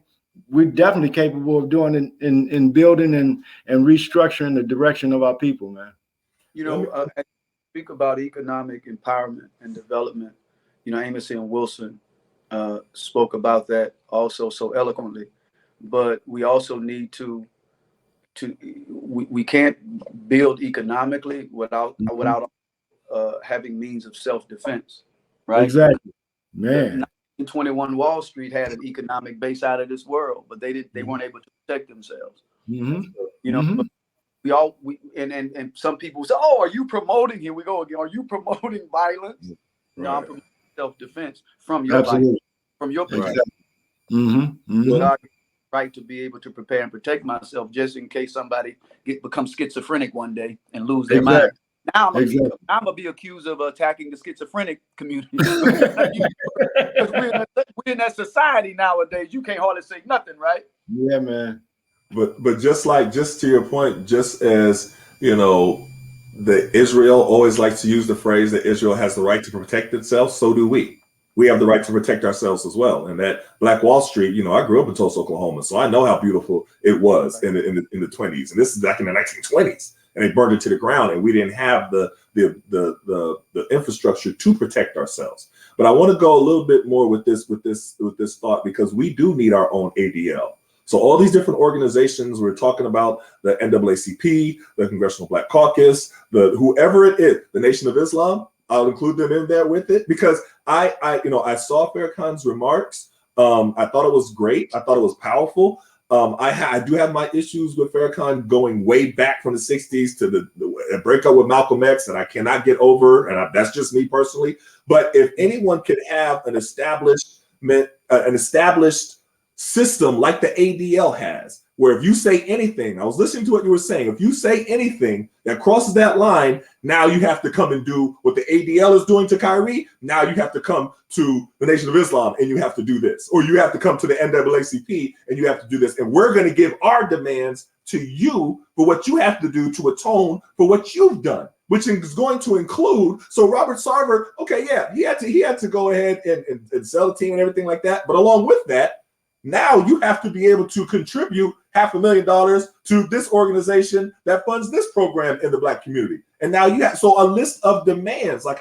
We're definitely capable of doing it in building and restructuring the direction of our people, man. Speak about economic empowerment and development. Amos and Wilson spoke about that also so eloquently. But we also need we can't build economically without having means of self-defense, right? Exactly, man. 1921 Wall Street had an economic base out of this world, but they weren't able to protect themselves. And some people say, "Oh, are you promoting?" Here we go again. Are you promoting violence? Right. No, I'm promoting self-defense from your violence, from your perspective. God, right to be able to prepare and protect myself, just in case somebody becomes schizophrenic one day and lose their mind. Now I'm gonna be accused of attacking the schizophrenic community. Because we're in that society nowadays. You can't hardly say nothing, right? Yeah, man. But just to your point, just as the Israel always likes to use the phrase that Israel has the right to protect itself, so do we. We have the right to protect ourselves as well. And that Black Wall Street, I grew up in Tulsa, Oklahoma, so I know how beautiful it was in the 20s, and this is back in the 1920s. And they burned it to the ground, and we didn't have the infrastructure to protect ourselves. But I want to go a little bit more with this thought, because we do need our own ADL. So all these different organizations, we're talking about the NAACP, the Congressional Black Caucus, whoever it is, the Nation of Islam, I'll include them in there with it, because I saw Farrakhan's remarks. I thought it was great. I thought it was powerful. I do have my issues with Farrakhan going way back from the 60s to the breakup with Malcolm X that I cannot get over, and that's just me personally. But if anyone could have an established system like the ADL has, where if you say anything, I was listening to what you were saying, if you say anything that crosses that line, now you have to come and do what the ADL is doing to Kyrie. Now you have to come to the Nation of Islam and you have to do this, or you have to come to the NAACP and you have to do this. And we're going to give our demands to you for what you have to do to atone for what you've done, which is going to include. So Robert Sarver, okay, yeah, he had to go ahead and sell the team and everything like that. But along with that, now you have to be able to contribute $500,000 to this organization that funds this program in the Black community. And now you have a list of demands. Like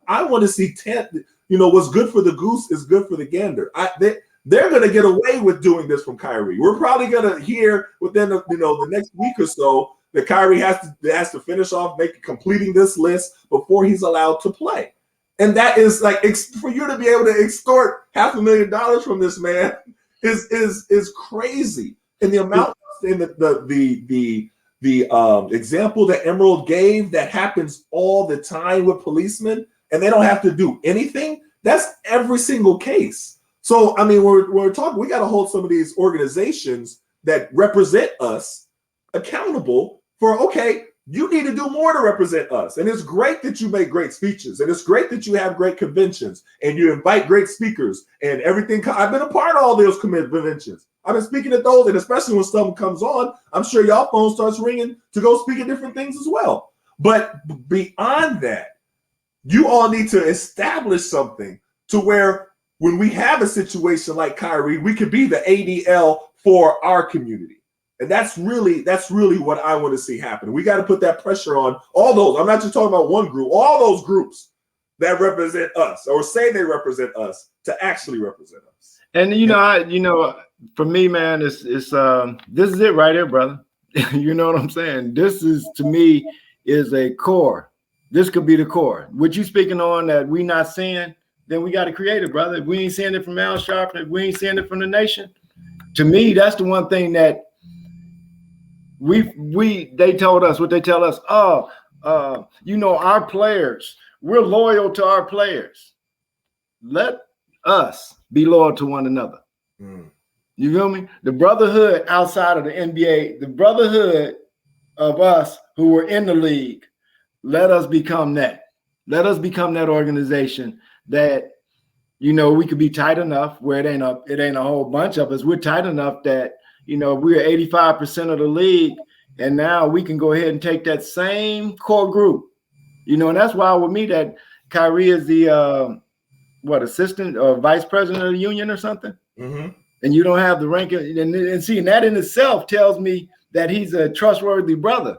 I want to see 10. What's good for the goose is good for the gander. They're going to get away with doing this from Kyrie. We're probably going to hear within the next week or so that Kyrie has to finish off completing this list before he's allowed to play. And that is like, for you to be able to extort $500,000 from this man is crazy. And the amount in the the example that Emerald gave that happens all the time with policemen, and they don't have to do anything. That's every single case. So, I mean, we're talking, we got to hold some of these organizations that represent us accountable for, okay, you need to do more to represent us. And it's great that you make great speeches, and it's great that you have great conventions and you invite great speakers and everything. I've been a part of all those conventions. I've been speaking at those, and especially when something comes on, I'm sure y'all phone starts ringing to go speak at different things as well. But beyond that, you all need to establish something to where when we have a situation like Kyrie, we could be the ADL for our community. And that's really what I want to see happen. We got to put that pressure on all those. I'm not just talking about one group, all those groups that represent us or say they represent us to actually represent us. And for me, man, it's this is it right here, brother. You know what I'm saying? This is, to me, is a core. This could be the core. What you speaking on that we not seeing, then we got to create it, brother. If we ain't seeing it from Al Sharpton, if we ain't seeing it from the nation, to me, that's the one thing that they told us, what they tell us, our players, we're loyal to our players. Let us be loyal to one another. You feel me? The brotherhood outside of the NBA, the brotherhood of us who were in the league, let us become that. Let us become that organization that, we could be tight enough where it ain't a whole bunch of us. We're tight enough that, we're 85% of the league, and now we can go ahead and take that same core group. And that's why with me that Kyrie is the assistant or vice president of the union or something. Mm-hmm. And you don't have the rank, and see, and that in itself tells me that he's a trustworthy brother.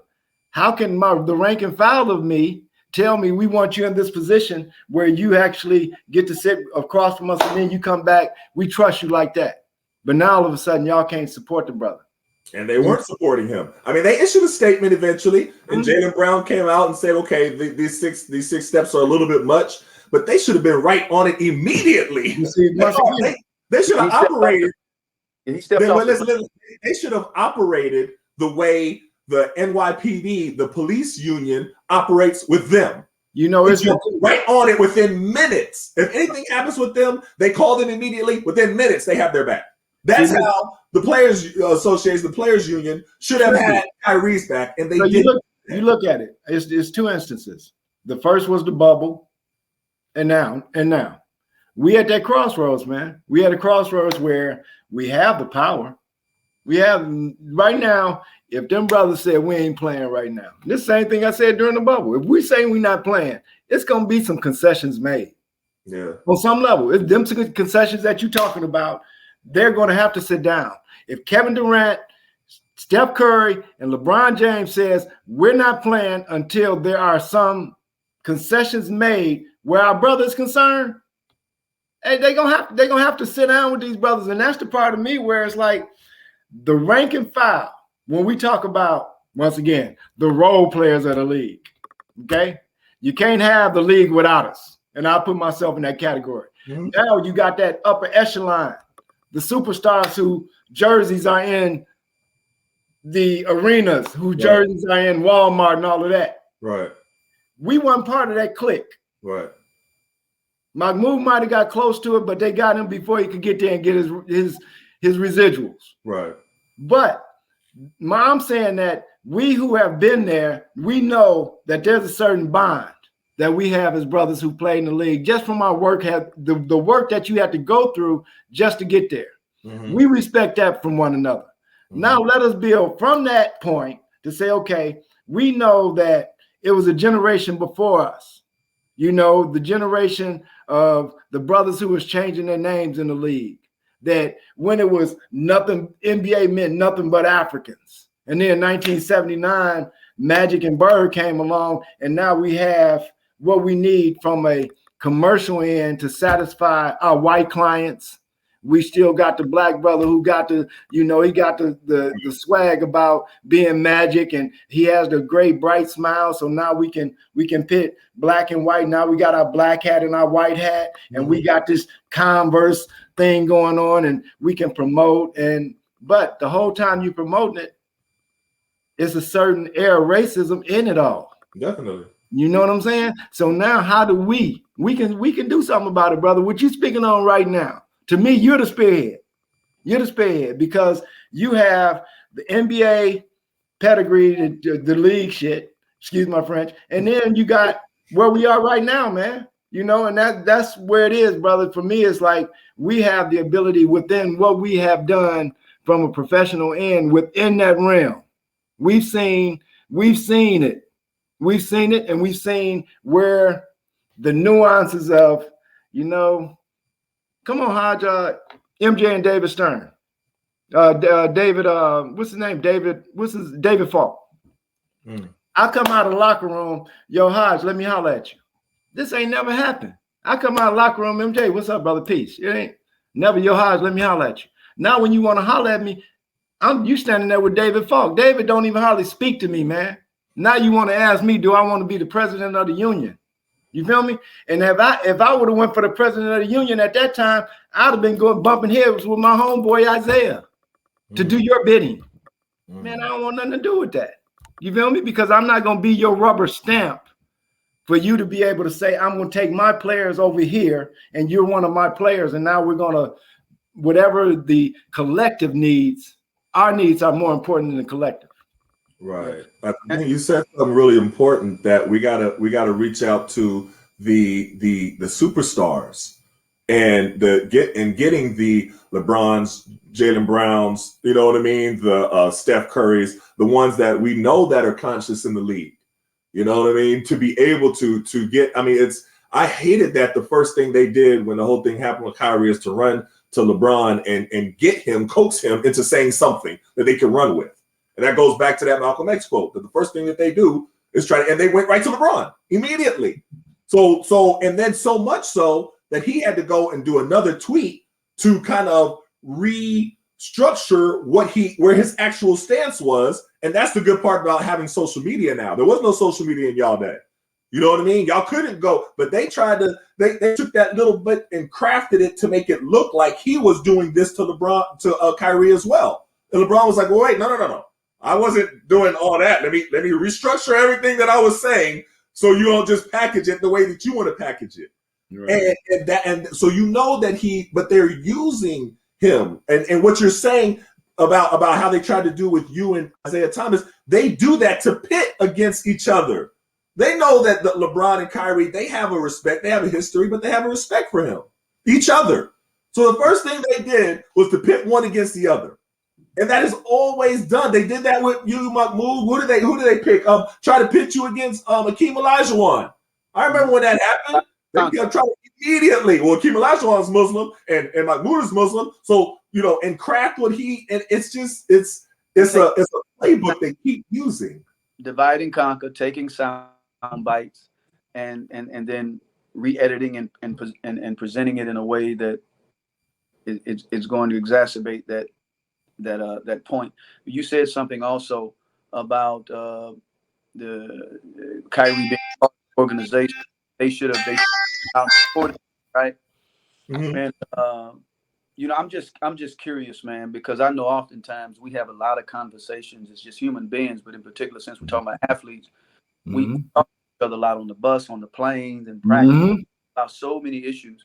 How can the rank and file of me tell me we want you in this position where you actually get to sit across from us and then you come back, we trust you like that. But now all of a sudden y'all can't support the brother. And they weren't supporting him. I mean, they issued a statement eventually, and Jaylen Brown came out and said, okay, these six steps are a little bit much, but they should have been right on it immediately. You see, they should have operated. They should have operated the way the NYPD, the police union, operates with them. It's right on it within minutes. If anything happens with them, they call them immediately. Within minutes, they have their back. That's how the Players Association, the Players Union, should have had Kyrie's back, and they didn't. You look at it. It's two instances. The first was the bubble, and now we at that crossroads, man. We at a crossroads where we have the power. We have right now. If them brothers said we ain't playing right now, this same thing I said during the bubble. If we say we're not playing, it's gonna be some concessions made. Yeah, on some level, it's them concessions that you're talking about. They're going to have to sit down. If Kevin Durant, Steph Curry, and LeBron James says we're not playing until there are some concessions made where our brother is concerned, hey, they're gonna have to sit down with these brothers. And that's the part of me where it's like the rank and file. When we talk about, once again, the role players of the league, okay? You can't have the league without us. And I'll put myself in that category. Mm-hmm. Now you got that upper echelon, the superstars who jerseys are in the arenas, who jerseys are in Walmart and all of that. Right. We weren't part of that clique. Right. Mahmoud might have got close to it, but they got him before he could get there and get his residuals. Right. But I'm saying that we who have been there, we know that there's a certain bond that we have as brothers who play in the league, just from our work, the work that you have to go through just to get there. Mm-hmm. We respect that from one another. Mm-hmm. Now let us build from that point to say, okay, we know that it was a generation before us. The generation of the brothers who was changing their names in the league, that when it was nothing, NBA meant nothing but Africans. And then in 1979, Magic and Bird came along, and now we have what we need from a commercial end to satisfy our white clients. We still got the black brother who got he got the swag about being Magic, and he has the great bright smile. So now we can pit black and white. Now we got our black hat and our white hat, and we got this Converse thing going on, and we can promote. But the whole time you promoting it, it's a certain air of racism in it all. Definitely. You know what I'm saying? So now how do we can do something about it, brother? What you speaking on right now? To me, you're the spearhead. You're the spearhead because you have the NBA pedigree, the league shit, excuse my French, and then you got where we are right now, man. You know, and that's where it is, brother. For me, it's like we have the ability within what we have done from a professional end within that realm. We've seen it. We've seen it, and we've seen where the nuances of, you know, come on, Hodge, MJ and David Stern. David, what's his name? David Falk. I come out of the locker room, yo, Hodge, let me holler at you. This ain't never happened. I come out of the locker room, MJ, what's up, brother? Peace. It ain't never, yo, Hodge, let me holler at you. Now, when you want to holler at me, you standing there with David Falk. David don't even hardly speak to me, man. Now you want to ask me, do I want to be the president of the union? You feel me? And if I would have went for the president of the union at that time, I'd have been going bumping heads with my homeboy Isaiah to do your bidding. Man, I don't want nothing to do with that. You feel me? Because I'm not going to be your rubber stamp for you to be able to say, I'm going to take my players over here and you're one of my players. And now we're going to, whatever the collective needs, our needs are more important than the collective. Right. I think you said something really important that we gotta reach out to the superstars and getting the LeBrons, Jaylen Browns, you know what I mean, the Steph Currys, the ones that we know that are conscious in the league. You know what I mean? To be able to get, I mean, I hated that the first thing they did when the whole thing happened with Kyrie is to run to LeBron and get him, coax him into saying something that they can run with. And that goes back to that Malcolm X quote, that the first thing that they do is try to, and they went right to LeBron immediately. And then so much so that he had to go and do another tweet to kind of restructure where his actual stance was. And that's the good part about having social media now. There was no social media in y'all day. You know what I mean? Y'all couldn't go, but they tried to, they took that little bit and crafted it to make it look like he was doing this to LeBron, to Kyrie as well. And LeBron was like, well, wait, no. I wasn't doing all that. Let me restructure everything that I was saying so you don't just package it the way that you want to package it. Right. And so you know that but they're using him. And what you're saying about how they tried to do with you and Isaiah Thomas, they do that to pit against each other. They know that the LeBron and Kyrie, they have a respect, they have a history, but they have a respect for each other. So the first thing they did was to pit one against the other. And that is always done. They did that with you, Mahmoud. Who did they pick? Try to pit you against Akeem Olajuwon. I remember when that happened. They tried to immediately. Well, Akeem Olajuwon is Muslim and Mahmoud is Muslim. So, you know, and craft what and it's a playbook they keep using. Divide and conquer, taking sound bites and then re-editing and presenting it in a way that it's going to exacerbate that point. You said something also about the Kyrie being part of the organization. They should have supported, right? Mm-hmm. And you know, I'm just curious, man, because I know oftentimes we have a lot of conversations as just human beings, but in particular, since we're talking about athletes, we talk to each other a lot on the bus, on the planes, and practice about so many issues.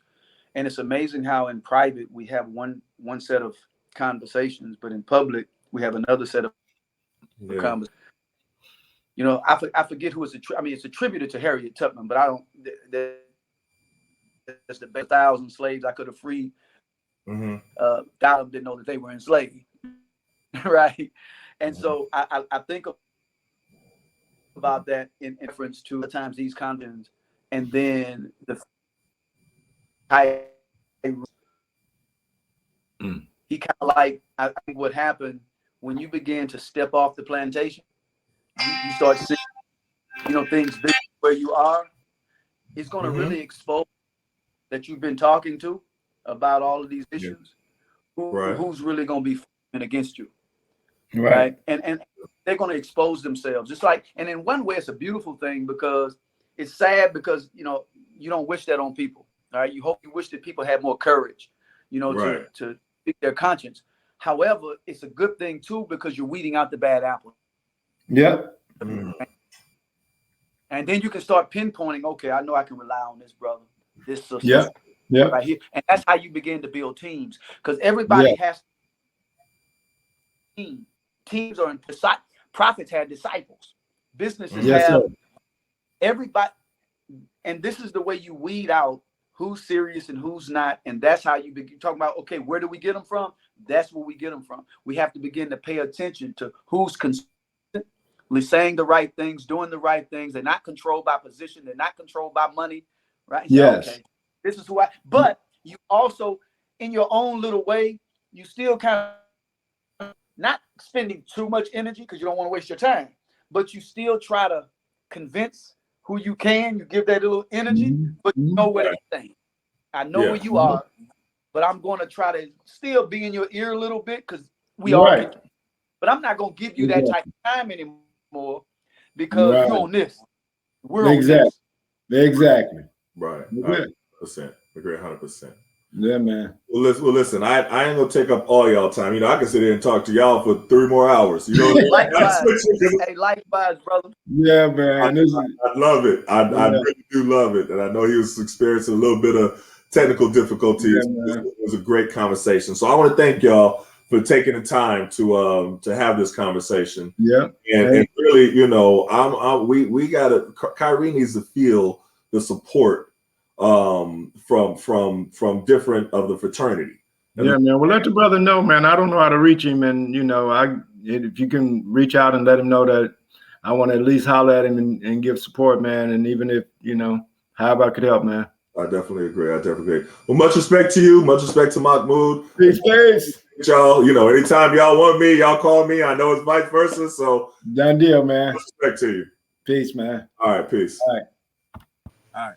And it's amazing how in private we have one set of conversations, but in public we have another set of conversations. You know, I forget who it's it's attributed to Harriet Tubman, but I don't. That's the best 1,000 slaves I could have freed. Dollar didn't know that they were enslaved, right? And so I think about that in reference to the times these conversations, and then the he kind of like, I think what happened when you begin to step off the plantation, you start seeing, you know, things where you are. It's going to really expose that you've been talking to about all of these issues. Who's really going to be fighting against you, right? And they're going to expose themselves. Just like, and in one way, it's a beautiful thing because it's sad because, you know, you don't wish that on people. All right, you wish that people had more courage, you know, to speak their conscience. However, it's a good thing too because you're weeding out the bad apples. Yep. And then you can start pinpointing, okay, I know I can rely on this brother, this sister, Yep. right here. And that's how you begin to build teams. Because everybody has teams. Teams are in prophets had disciples. Businesses have everybody. And this is the way you weed out who's serious and who's not. And that's how you begin talking about, okay, where do we get them from? That's where we get them from. We have to begin to pay attention to who's consistently saying the right things, doing the right things. They're not controlled by position. They're not controlled by money, right? Yes. Okay, this is who but you also, in your own little way, you still kind of not spending too much energy because you don't want to waste your time, but you still try to convince who you can. You give that little energy, but you know where they think. I know where you are, but I'm going to try to still be in your ear a little bit because we all can. But I'm not going to give you that type of time anymore because you're on this. We're on this. Exactly. Right. 100%. Agree 100%. Yeah, man. Well, listen. I ain't gonna take up all y'all time. You know, I can sit here and talk to y'all for 3 more hours. You know, likewise. Hey, likewise, brother. Yeah, man. I love it. I really do love it, and I know he was experiencing a little bit of technical difficulties. It was a great conversation. So I want to thank y'all for taking the time to have this conversation. Yeah, and really, you know, we gotta. Kyrie needs to feel the support from different of the fraternity. Man. Well, let the brother know, man. I don't know how to reach him, and you know, if you can reach out and let him know that I want to at least holler at him and give support, man. And even if, you know, however I could help, man. I definitely agree. Well, much respect to you. Much respect to Mahmoud. Peace. Y'all, you know, anytime y'all want me, y'all call me. I know it's vice versa. So done deal, man. Much respect to you. Peace, man. All right. Peace. All right.